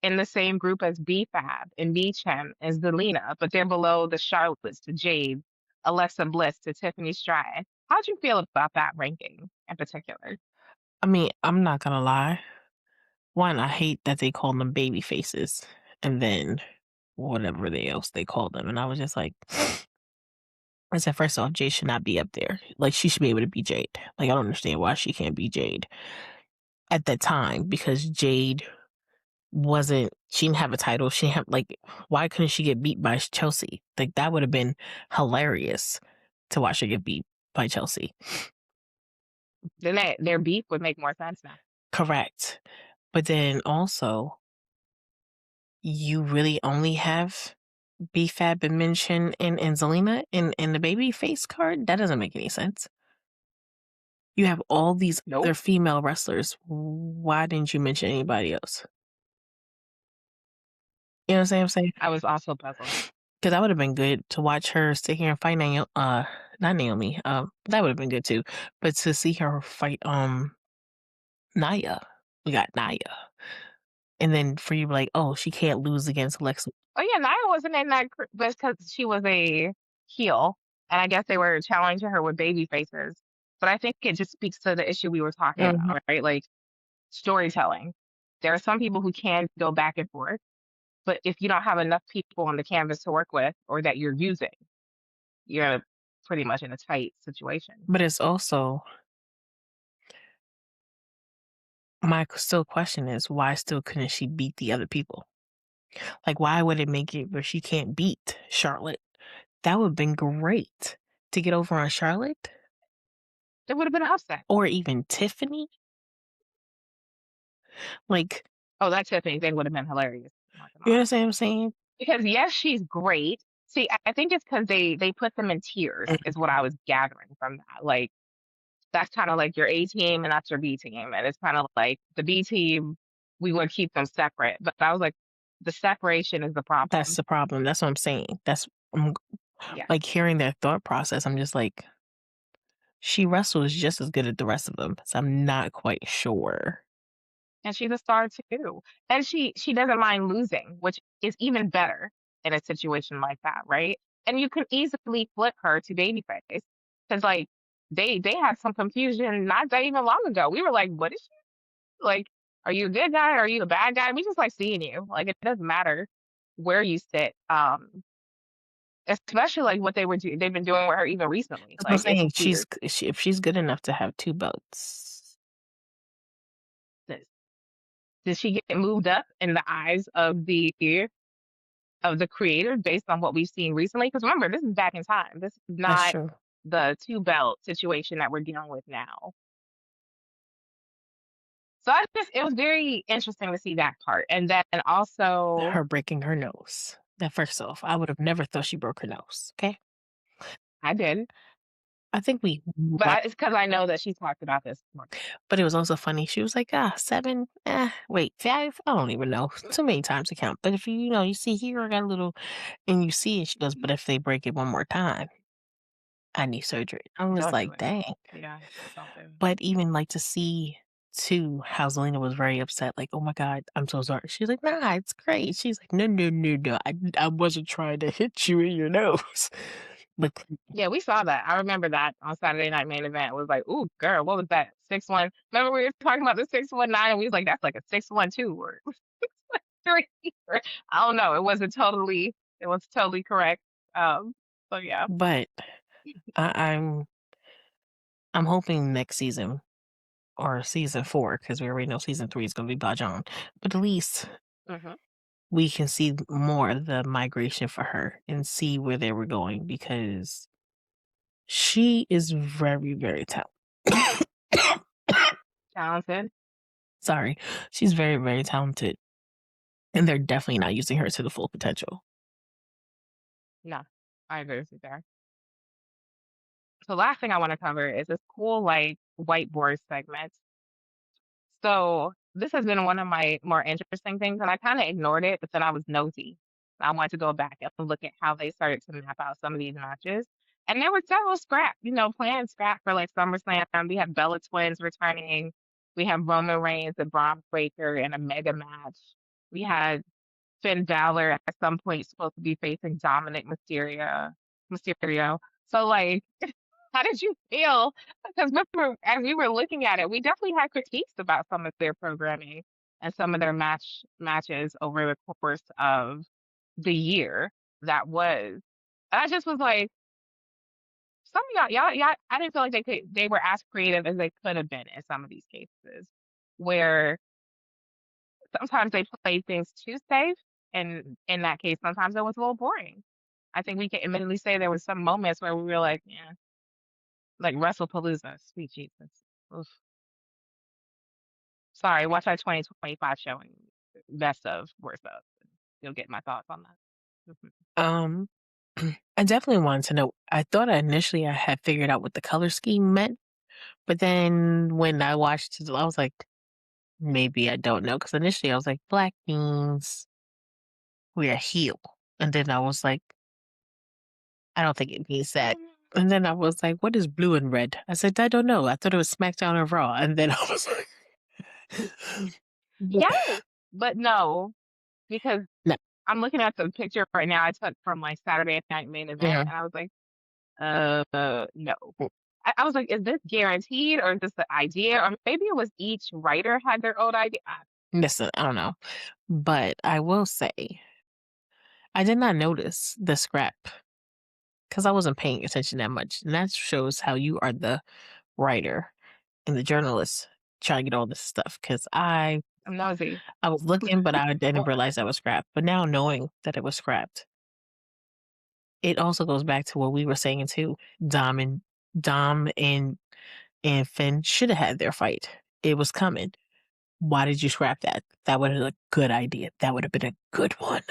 in the same group as BFAB and BChem and Zelina, but they're below the Charlottes, the Jade, Alexa Bliss, to Tiffany Stratton. How'd you feel about that ranking in particular? I mean, I'm not gonna lie. One, I hate that they call them baby faces, and then whatever they else they call them, and I was just like, I said, first off, Jade should not be up there. Like, she should be able to be Jade. Like, I don't understand why she can't be Jade at that time because Jade she didn't have a title. She didn't have, like, why couldn't she get beat by Chelsea? Like, that would have been hilarious to watch her get beat by Chelsea. Then their beef would make more sense now. Correct. But then also, you really only have BFAB and Minchin and Zelina in the baby face card? That doesn't make any sense. You have all these Nope. other female wrestlers. Why didn't you mention anybody else? You know what I'm saying? I was also puzzled. Because that would have been good to watch her sit here and fight not Naomi. That would have been good too. But to see her fight Naya. We got Naya. And then for you to be like, oh, she can't lose against Alexa. Oh yeah, Nia wasn't in that because she was a heel. And I guess they were challenging her with baby faces. But I think it just speaks to the issue we were talking Mhm. about, right? Like storytelling. There are some people who can go back and forth, but if you don't have enough people on the canvas to work with or that you're using, you're pretty much in a tight situation. But it's also my still question is why still couldn't she beat the other people? Like, why would it make it where she can't beat Charlotte? That would have been great to get over on Charlotte It would have been an upset. or even Tiffany. Like, Oh, that Tiffany thing would have been hilarious. I'm not you gonna lie. understand what I'm saying? Because yes, she's great. See, I think it's because they put them in tiers, is what I was gathering from that. Like that's kind of like your A team and that's your B team, and it's kind of like the B team. We would keep them separate, but I was like, the separation is the That's problem. the problem. That's what I'm saying. That's I'm, Yeah, like hearing their thought process. I'm just like, she wrestles just as good as the rest of them. So I'm not quite sure. and she's a star too, and she doesn't mind losing, which is even better in a situation like that, right? And you can easily flip her to babyface because like they had some confusion not that even long ago. We were like, what is like, are you a good guy? Are you a bad guy? We just like seeing you. Like, it doesn't matter where you sit. Especially like what they've been doing with her even recently. That's what I'm Like, it's saying. weird. If she's good enough to have 2 belts, Does, does she get moved up in the eyes of the creator based on what we've seen recently? Because remember, this is back in time. This is that's not true. the two belt situation that we're dealing with now. So it was very interesting to see that part. And then also, Her breaking her nose. That first off, I would have never thought she broke her nose. Okay, I did, I think we, but it's because I know that she talked about this more. but it was also funny. She was like, 7, wait, 5. I don't even know. Too many times to count. But if you see here, I got a little, and you see it. She goes, but if they break it one more time, I need surgery. I was Don't do like, it. dang. Yeah, don't do it. But even like to see too how Zelina was very upset, like, oh my God, I'm so sorry. She's like, nah, it's great. She's like, no, no, no, no. I wasn't trying to hit you in your nose. But Yeah, we saw that. I remember that on Saturday Night Main Event. It was like, ooh, girl, what was that? 6-1. Remember we were talking about the 619 and we was like, that's like a 612 or 613. I don't know. It was totally correct. So yeah. but I'm hoping next season or season 4, because we already know season 3 is gonna be Bajon. But at least Hmm. we can see more of the migration for her and see where they were going because she is very, very talented. Talented. Sorry. She's very, very talented. And they're definitely not using her to the full potential. No, I agree with you there. So last thing I want to cover is this cool like whiteboard segment. So this has been one of my more interesting things, and I kind of ignored it, but then I was nosy. I wanted to go back and look at how they started to map out some of these matches. And there were several planned scrap for like SummerSlam. We have Bella Twins returning. We have Roman Reigns and Braun Breaker in a mega match. We had Finn Balor at some point supposed to be facing Dominic Mysterio. So like how did you feel? Because remember, as we were looking at it, we definitely had critiques about some of their programming and some of their matches over the course of the year that was. And I just was like, some of y'all, I didn't feel like they were as creative as they could have been in some of these cases, where sometimes they played things too safe, and in that case, sometimes it was a little boring. I think we can admittedly say there was some moments where we were like, yeah, like WrestlePalooza, sweet Jesus. Oof. Sorry, watch our 2025 showing best of, worst of. You'll get my thoughts on that. Mhm. Um, I definitely wanted to know. I thought initially I had figured out what the color scheme meant, but then when I watched it, I was like, maybe I don't know. Because initially I was like, black means we're a heel. And then I was like, I don't think it means that. And then I was like, what is blue and red? I said, I don't know. I thought it was SmackDown or Raw. And then I was like, Yes, but no, because no. I'm looking at the picture right now I took from like Saturday Night Main Event, Yeah. and I was like, No. I was like, is this guaranteed or is this the idea? Or maybe it was each writer had their own idea. Listen, I don't know. But I will say, I did not notice the scrap because I wasn't paying attention that much. And that shows how you are the writer and the journalist trying to get all this stuff. Because I'm nosy. I was looking, but I didn't realize that was scrapped. But now knowing that it was scrapped, it also goes back to what we were saying too. Dom and Finn should have had their fight. It was coming. Why did you scrap that? That would have been a good idea. That would have been a good one.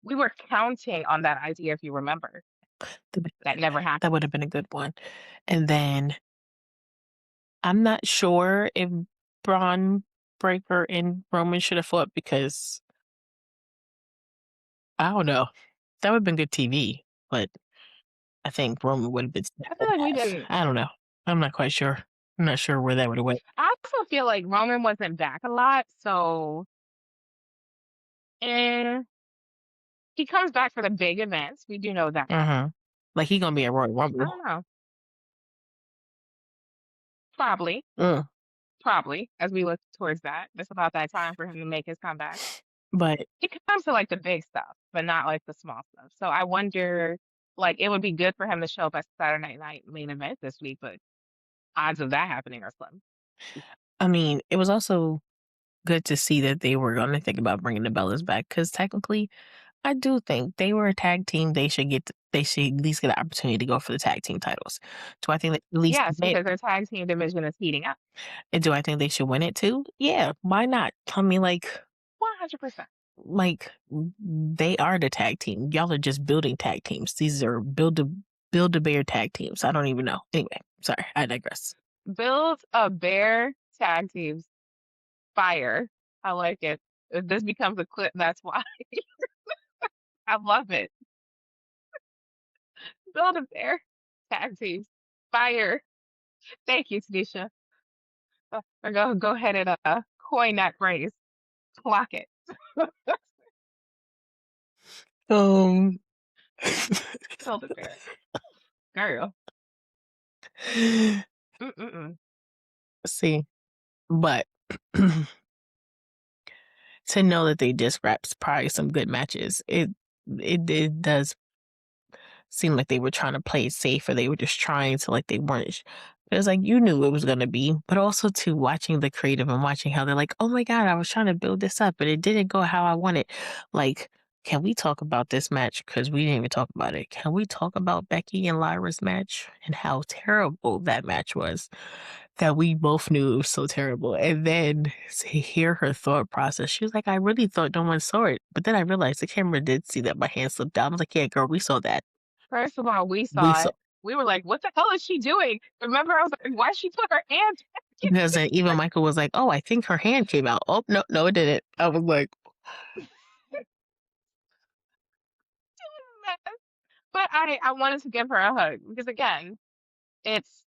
We were counting on that idea, if you remember. That never happened. That would have been a good one. And then I'm not sure if Braun Breaker and Roman should have fought because I don't know. That would have been good TV, but I think Roman would have been. I feel like we didn't. I don't know. I'm not quite sure. I'm not sure where that would have went. I also feel like Roman wasn't back a lot, so he comes back for the big events. We do know that. Like he gonna be a Royal I Rumble. don't know. Probably. Mm. Probably, as we look towards that. It's about that time for him to make his comeback. But He comes to like the big stuff, but not like the small stuff. So I wonder, like, it would be good for him to show up at Saturday Night main event this week, but odds of that happening are slim. I mean, it was also good to see that they were going to think about bringing the Bellas back because technically, I do think they were a tag team. They should at least get an opportunity to go for the tag team titles. Do I think that at least Yes, because their tag team division is heating up. And do I think they should win it too? Yeah, why not? I mean, 100%. Like they are the tag team. Y'all are just building tag teams. These are build a bear tag teams. I don't even know. Anyway, sorry, I digress. Build a bear tag teams. Fire. I like it. If this becomes a clip, that's why. I love it. Build a bear tag teams. Fire. Thank you, Tanisha. Go ahead and coin that phrase. Clock it. Um, Build a bear. Girl. See, but to know that they just wrapped probably some good matches, it does seem like they were trying to play it safe, or they were just trying to like they weren't. It was like you knew it was gonna be, but also to watching the creative and watching how they're like, oh my god, I was trying to build this up, but it didn't go how I wanted. Like, can we talk about this match? Because we didn't even talk about it. Can we talk about Becky and Lyra's match and how terrible that match was? That we both knew it was so terrible. And then to hear her thought process, she was like, I really thought no one saw it. But then I realized the camera did see that my hand slipped down. I was like, yeah, girl, we saw that. First of all, we saw it. We were like, what the hell is she doing? Remember, I was like, why she put her hand? Because even Michael was like, oh, I think her hand came out. Oh, no, it didn't. I was like. But I wanted to give her a hug because, again, it's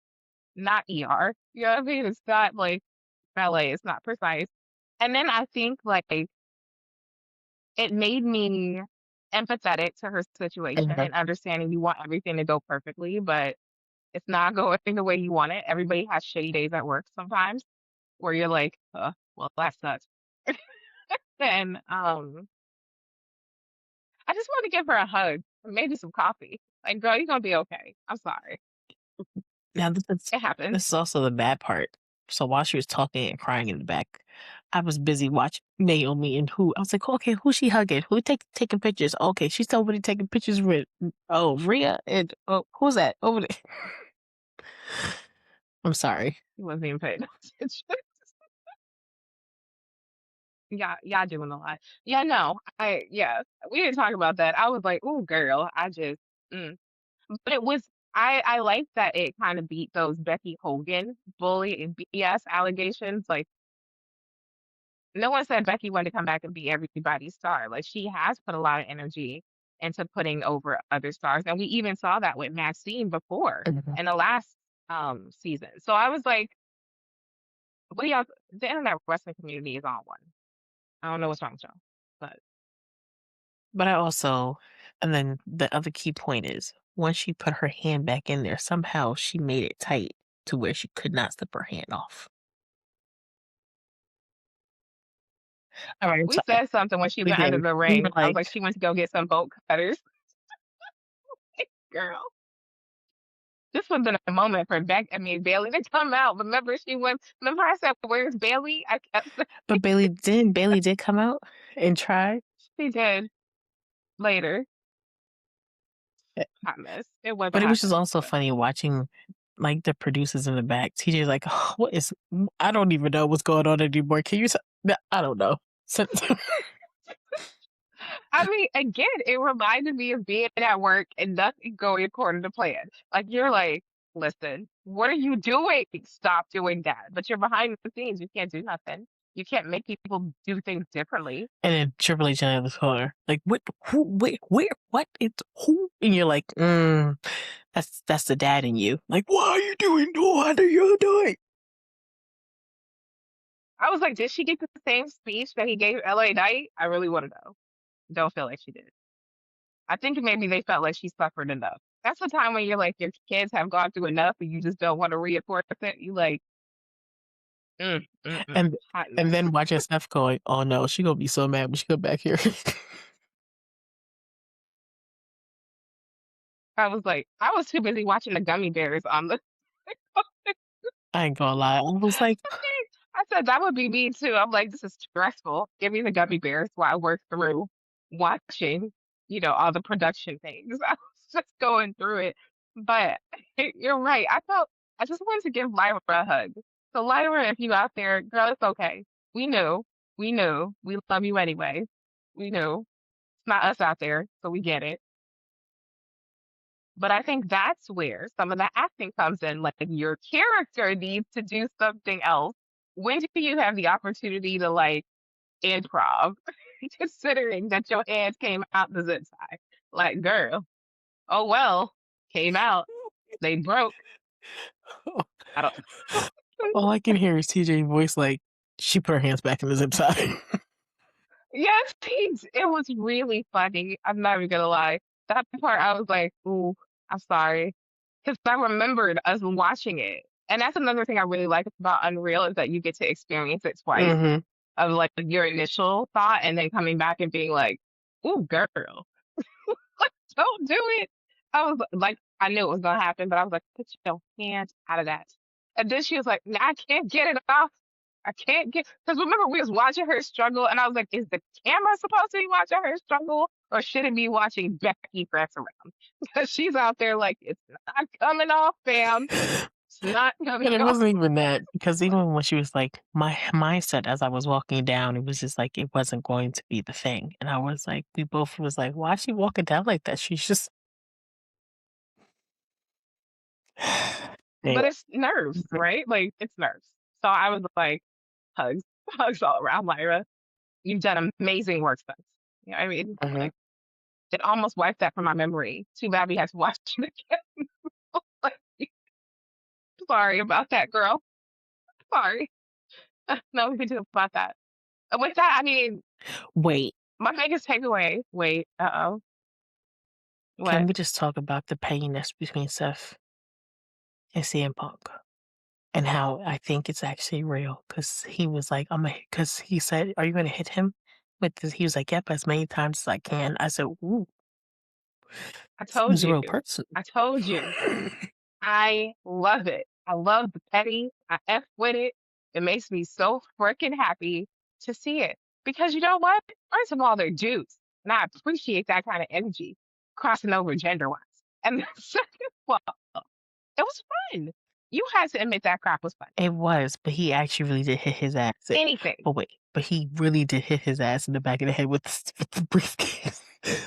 not ER. You know what I mean? It's not like ballet. It's not precise. And then I think like it made me empathetic to her situation and understanding you want everything to go perfectly, but it's not going the way you want it. Everybody has shitty days at work sometimes where you're like, well, that sucks. And I just want to give her a hug and maybe some coffee. Like, girl, you're gonna be okay. I'm sorry. Now It happens. This is also the bad part. So while she was talking and crying in the back, I was busy watching Naomi and I was like, okay, who's she hugging? Who taking pictures? Okay, she's somebody taking pictures with Rhea and who's that over there? I'm sorry. He wasn't even paying attention. Y'all doing a lot. Yeah, no, we didn't talk about that. I was like, oh, girl, but it was, I like that it kind of beat those Becky Hogan bully and BS allegations. Like, no one said Becky wanted to come back and be everybody's star. Like, she has put a lot of energy into putting over other stars. And we even saw that with Maxine before in the last season. So I was like, what do y'all, the internet wrestling community is on one. I don't know what's wrong with y'all, but I also, and then the other key point is once she put her hand back in there, somehow she made it tight to where she could not slip her hand off. All right, I'm We sorry. said something when she We went under did. the We were ring. I was like, like, she went to go get some bolt cutters. Girl, this was in a moment for Bailey to come out. Remember, remember I said, where's Bailey? I kept saying but Bailey did come out and try. she did later. Eh, Hot mess. It was a But it hot was just mess. also But funny watching like the producers in the back. TJ's like, oh, what is, I don't even know what's going on anymore. Can you, I don't know. So, I mean, again, it reminded me of being at work and nothing going according to plan. Like you're like, listen, what are you doing? Stop doing that. But you're behind the scenes. You can't do nothing. You can't make people do things differently. and then Triple H in the corner, like, what, who, where, what, it's who? And you're like, that's the dad in you. Like, what are you doing? What are you doing? I was like, did she get the same speech that he gave LA Knight? I really want to know. Don't feel like she did. I think maybe they felt like she suffered enough. That's the time when you're like, your kids have gone through enough and you just don't want to reinforce it. You like, And hot and mess. then watching Steph going, oh no, she gonna be so mad when she come back here. I was like, I was too busy watching the gummy bears on the. I ain't gonna lie. I was like, I said that would be me too. I'm like, this is stressful. Give me the gummy bears while I work through watching, all the production things. I was just going through it. But you're right. I just wanted to give Lyra a hug. So Lyra, if you out there, girl, it's okay. We knew. We knew. We love you anyway. We knew. It's not us out there, so we get it. But I think that's where some of the acting comes in. Like your character needs to do something else. When do you have the opportunity to like improv, considering that your hands came out the zip tie? Like, girl, oh well, came out. They broke. I don't. all I can hear is TJ's voice like, she put her hands back in the zip tie. Yes, it was really funny. I'm not even gonna lie. That part, I was like, ooh, I'm sorry. Because I remembered us watching it. And that's another thing I really like about Unreal is that you get to experience it twice Mm-hmm. of like your initial thought and then coming back and being like, ooh, girl, like, don't do it. I was like, I knew it was gonna happen, but I was like, put your hands out of that. And then she was like, nah, I can't get it off. I can't get because remember we was watching her struggle and I was like, is the camera supposed to be watching her struggle or should it be watching Becky press around? Because she's out there like it's not coming off, fam. It's not coming And it off. wasn't even that, because even when she was like, my mindset as I was walking down, it was just like, it wasn't going to be the thing. And I was like, we both was like, why is she walking down like that? She's just. But Anyway. it's nerves, right? Like it's nerves. So I was like, hugs, hugs all around, Lyra. You've done amazing work, sis. You know what I mean? Mhm. Like it almost wiped that from my memory. Too bad we had to watch it again. Like, sorry about that, girl. Sorry. No, we can do about that. With that, I mean, Wait, my biggest takeaway. Wait, can what? we just talk about the pettiness between Seth and CM Punk? And how I think it's actually real, because he was like, because he said, are you going to hit him with this? He was like, yep, as many times as I can. I said, ooh, I told seems a you. real person. I told you. I love it. I love the petty. I F with it. It makes me so freaking happy to see it. Because you know what? First of all, they're dudes. And I appreciate that kind of energy crossing over gender wise. And second of all, it was fun. You had to admit that crap was fun. It was, but he actually really did hit his ass. Anything. But wait, but he really did hit his ass in the back of the head with the briefcase.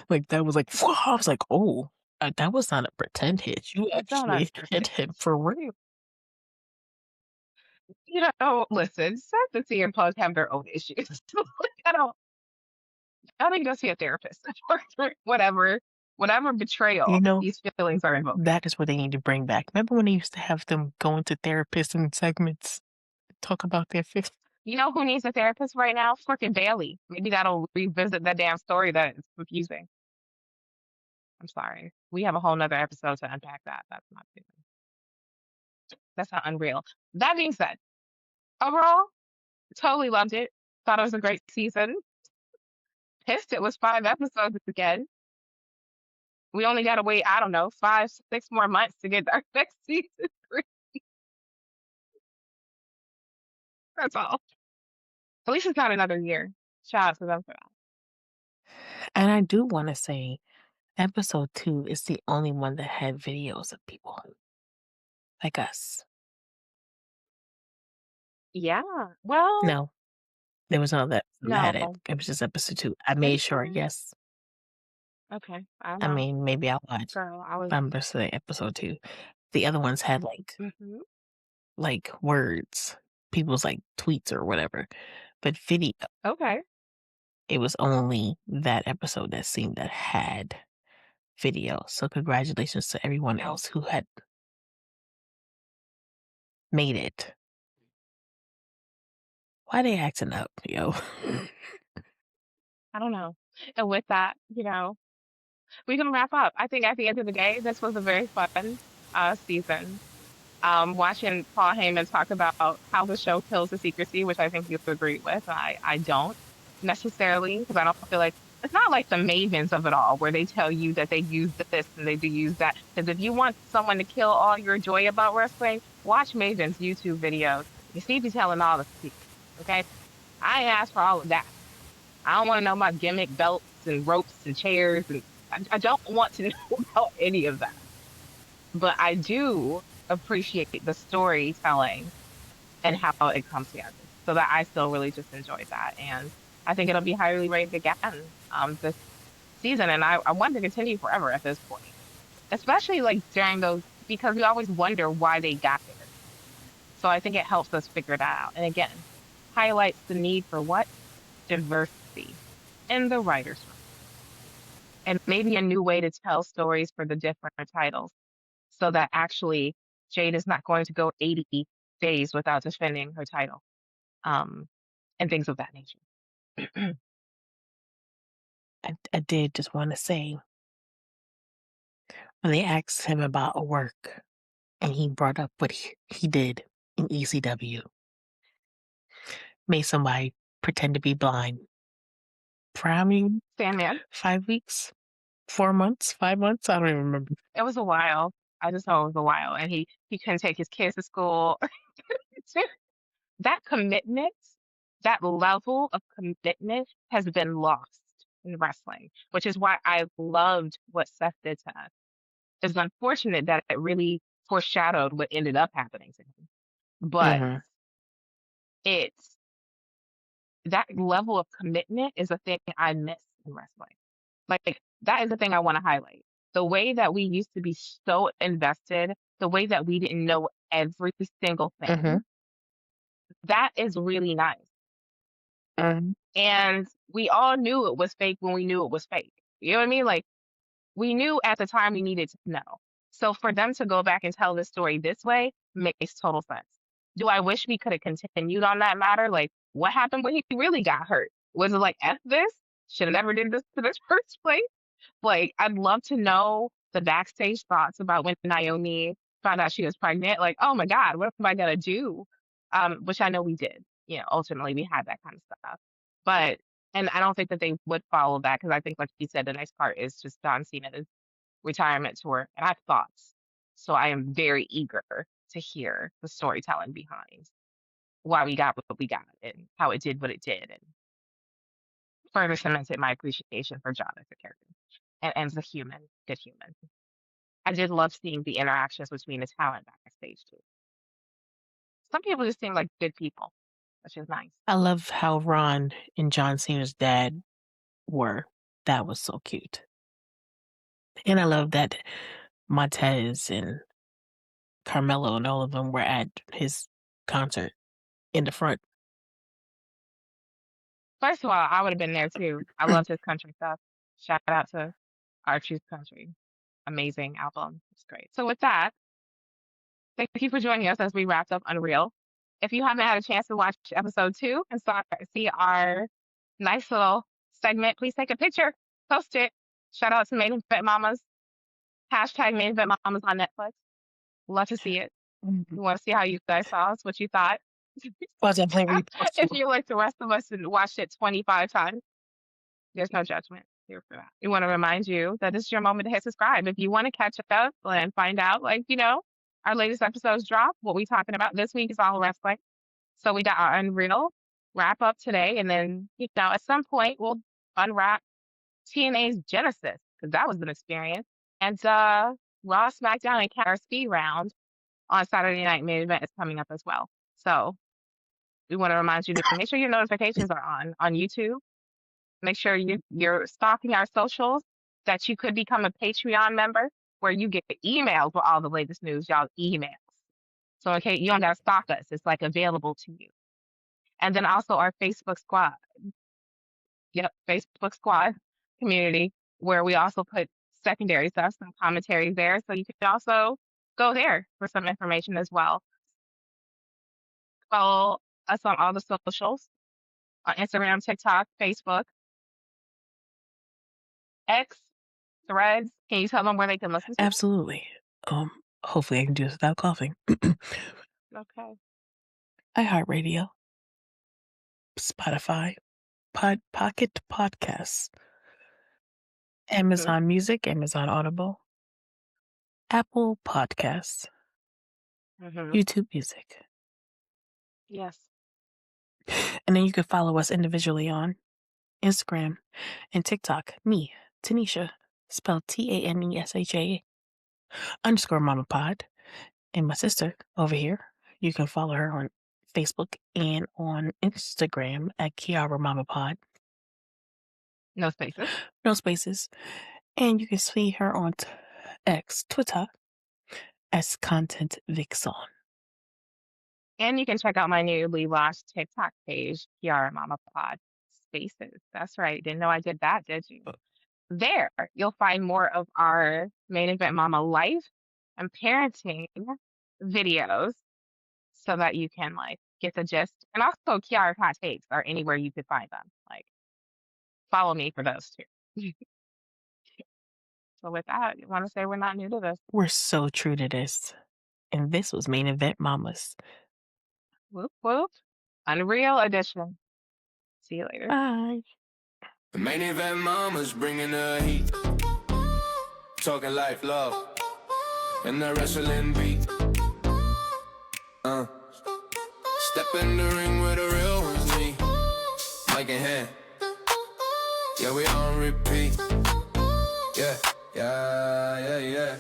Like, that was like, I was like, oh, that was not a pretend hit. You Don't actually hit understand. him for real. Listen, Seth and CM Punk have their own issues. I don't need to go see a therapist or whatever You betrayal know, these feelings are invoking. that is what they need to bring back. Remember when they used to have them going to therapists in segments, talk about their fifth? You know who needs a therapist right now? Freaking Bailey. Maybe that'll revisit that damn story that is confusing. I'm sorry. We have a whole nother episode to unpack that. That's not unreal. That being said, overall, totally loved it. Thought it was a great season. Pissed it was 5 episodes again. We only got to wait, I don't know, 5, 6 more months to get our next season. That's all. At least it's not another year. Shout out to them for that. And I do want to say, episode 2 is the only one that had videos of people like us. Yeah. Well, No, there was none of that that had it. no. It was just episode 2. I Are made you sure, sure? yes. Okay. I don't I know. mean, maybe I'll watch. Girl, I was. I'm just saying episode 2. The other ones had Mhm. like words, people's like tweets or whatever. But video, Okay. it was only that episode that seemed that had video. So congratulations to everyone else who had made it. Why they acting up, yo? I don't know. And with that, we can wrap up. I think at the end of the day, this was a very fun season. Watching Paul Heyman talk about how the show kills the secrecy, which I think you agree with. I don't necessarily, because I don't feel like it's not like the mavens of it all, where they tell you that they use this and they do use that. Because if you want someone to kill all your joy about wrestling, watch Maven's YouTube videos. You see, he's telling all the secrets. Okay, I ain't asked for all of that. I don't want to know about gimmick belts and ropes and chairs, and I don't want to know about any of that. But I do appreciate the storytelling and how it comes together. So that I still really just enjoyed that. And I think it'll be highly rated again this season. And I want to continue forever at this point. Especially like during those, because we always wonder why they got there. So I think it helps us figure that out. And again, highlights the need for what? Diversity in the writers' room. And maybe a new way to tell stories for the different titles. So that actually Jade is not going to go 80 days without defending her title, and things of that nature. I did just want to say, when they asked him about work and he brought up what he did in ECW, made somebody pretend to be blind for how many? Sandman, 5 weeks? 4 months? 5 months? I don't even remember. it was a while. I just know it was a while, and he couldn't take his kids to school. That commitment, that level of commitment has been lost in wrestling, which is why I loved what Seth did to us. It's unfortunate that it really foreshadowed what ended up happening to him. But Mhm. it's that level of commitment is a thing I miss in wrestling. Like that is the thing I want to highlight. The way that we used to be so invested, the way that we didn't know every single thing, Mhm. that is really nice. Mhm. And we all knew it was fake when we knew it was fake. You know what I mean? Like we knew at the time we needed to know. So for them to go back and tell this story this way makes total sense. Do I wish we could have continued on that matter? Like what happened when he really got hurt? Was it like F this? Should have never did this to this first place? Like I'd love to know the backstage thoughts about when Naomi found out she was pregnant. Like, oh my God, what am I gonna do? Which I know we did. Ultimately we had that kind of stuff. But and I don't think that they would follow that because I think, like you said, the next part is just John Cena's retirement tour, and I have thoughts. So I am very eager to hear the storytelling behind why we got what we got and how it did what it did, and further cemented my appreciation for John as a character and as a human, good human. I did love seeing the interactions between the talent backstage too. Some people just seem like good people, which is nice. I love how Ron and John Cena's dad were. That was so cute. And I love that Montez and Carmelo and all of them were at his concert in the front. First of all, I would have been there too. I loved his country stuff. Shout out to Archie's Country. Amazing album. It's great. So with that, thank you for joining us as we wrapped up Unreal. If you haven't had a chance to watch episode 2 and see our nice little segment, please take a picture, post it. Shout out to Maiden Fit Mamas. Hashtag Main Event Mamas on Netflix. Love to see it. Mhm. We want to see how you guys saw us, what you thought. Well, definitely repost If you. you're like the rest of us and watched it 25 times, there's no judgment here for that. We want to remind you that this is your moment to hit subscribe. If you want to catch up and find out, like, our latest episodes drop, what we talking about this week is all wrestling. So we got our Unreal wrap up today, and then, at some point we'll unwrap TNA's Genesis, because that was an experience. And Raw, SmackDown, and our speed round on Saturday Night Main Event is coming up as well. So we want to remind you to make sure your notifications are on YouTube. Make sure you're stalking our socials, that you could become a Patreon member where you get emails with all the latest news, y'all emails. So okay, you don't gotta stalk us. It's like available to you. And then also our Facebook squad. Yep, Facebook squad community, where we also put secondary stuff, some commentaries there. So you can also go there for some information as well. Follow us on all the socials, on Instagram, TikTok, Facebook, X, Threads. Can you tell them where they can listen to us? Absolutely. Hopefully I can do this without coughing. Okay. iHeartRadio, Spotify, Pocket Podcasts, Amazon Music, Amazon Audible, Apple Podcasts, Mm-hmm. YouTube Music. Yes. And then you can follow us individually on Instagram and TikTok. Me, Tanesha, spelled TANESHA _ Pod. And my sister over here, you can follow her on Facebook and on Instagram at Kiara Mama Pod. No spaces. No spaces. And you can see her on X, Twitter, as Content Vixen. And you can check out my newly launched TikTok page, Kiara Mama Pod Spaces. That's right. Didn't know I did that, did you? There, you'll find more of our Main Event Mama life and parenting videos, so that you can get the gist. And also Kiara Hot Takes are anywhere you could find them. Follow me for those too. So with that, I want to say we're not new to this. We're so true to this. And this was Main Event Mamas. Whoop whoop. Unreal edition. See you later. Bye. The Main Event Mama's bringing the heat. Talking life, love, and the wrestling beat. Step in the ring with a real one's me. Mic in hand. Yeah, we on repeat. Yeah, yeah, yeah, yeah.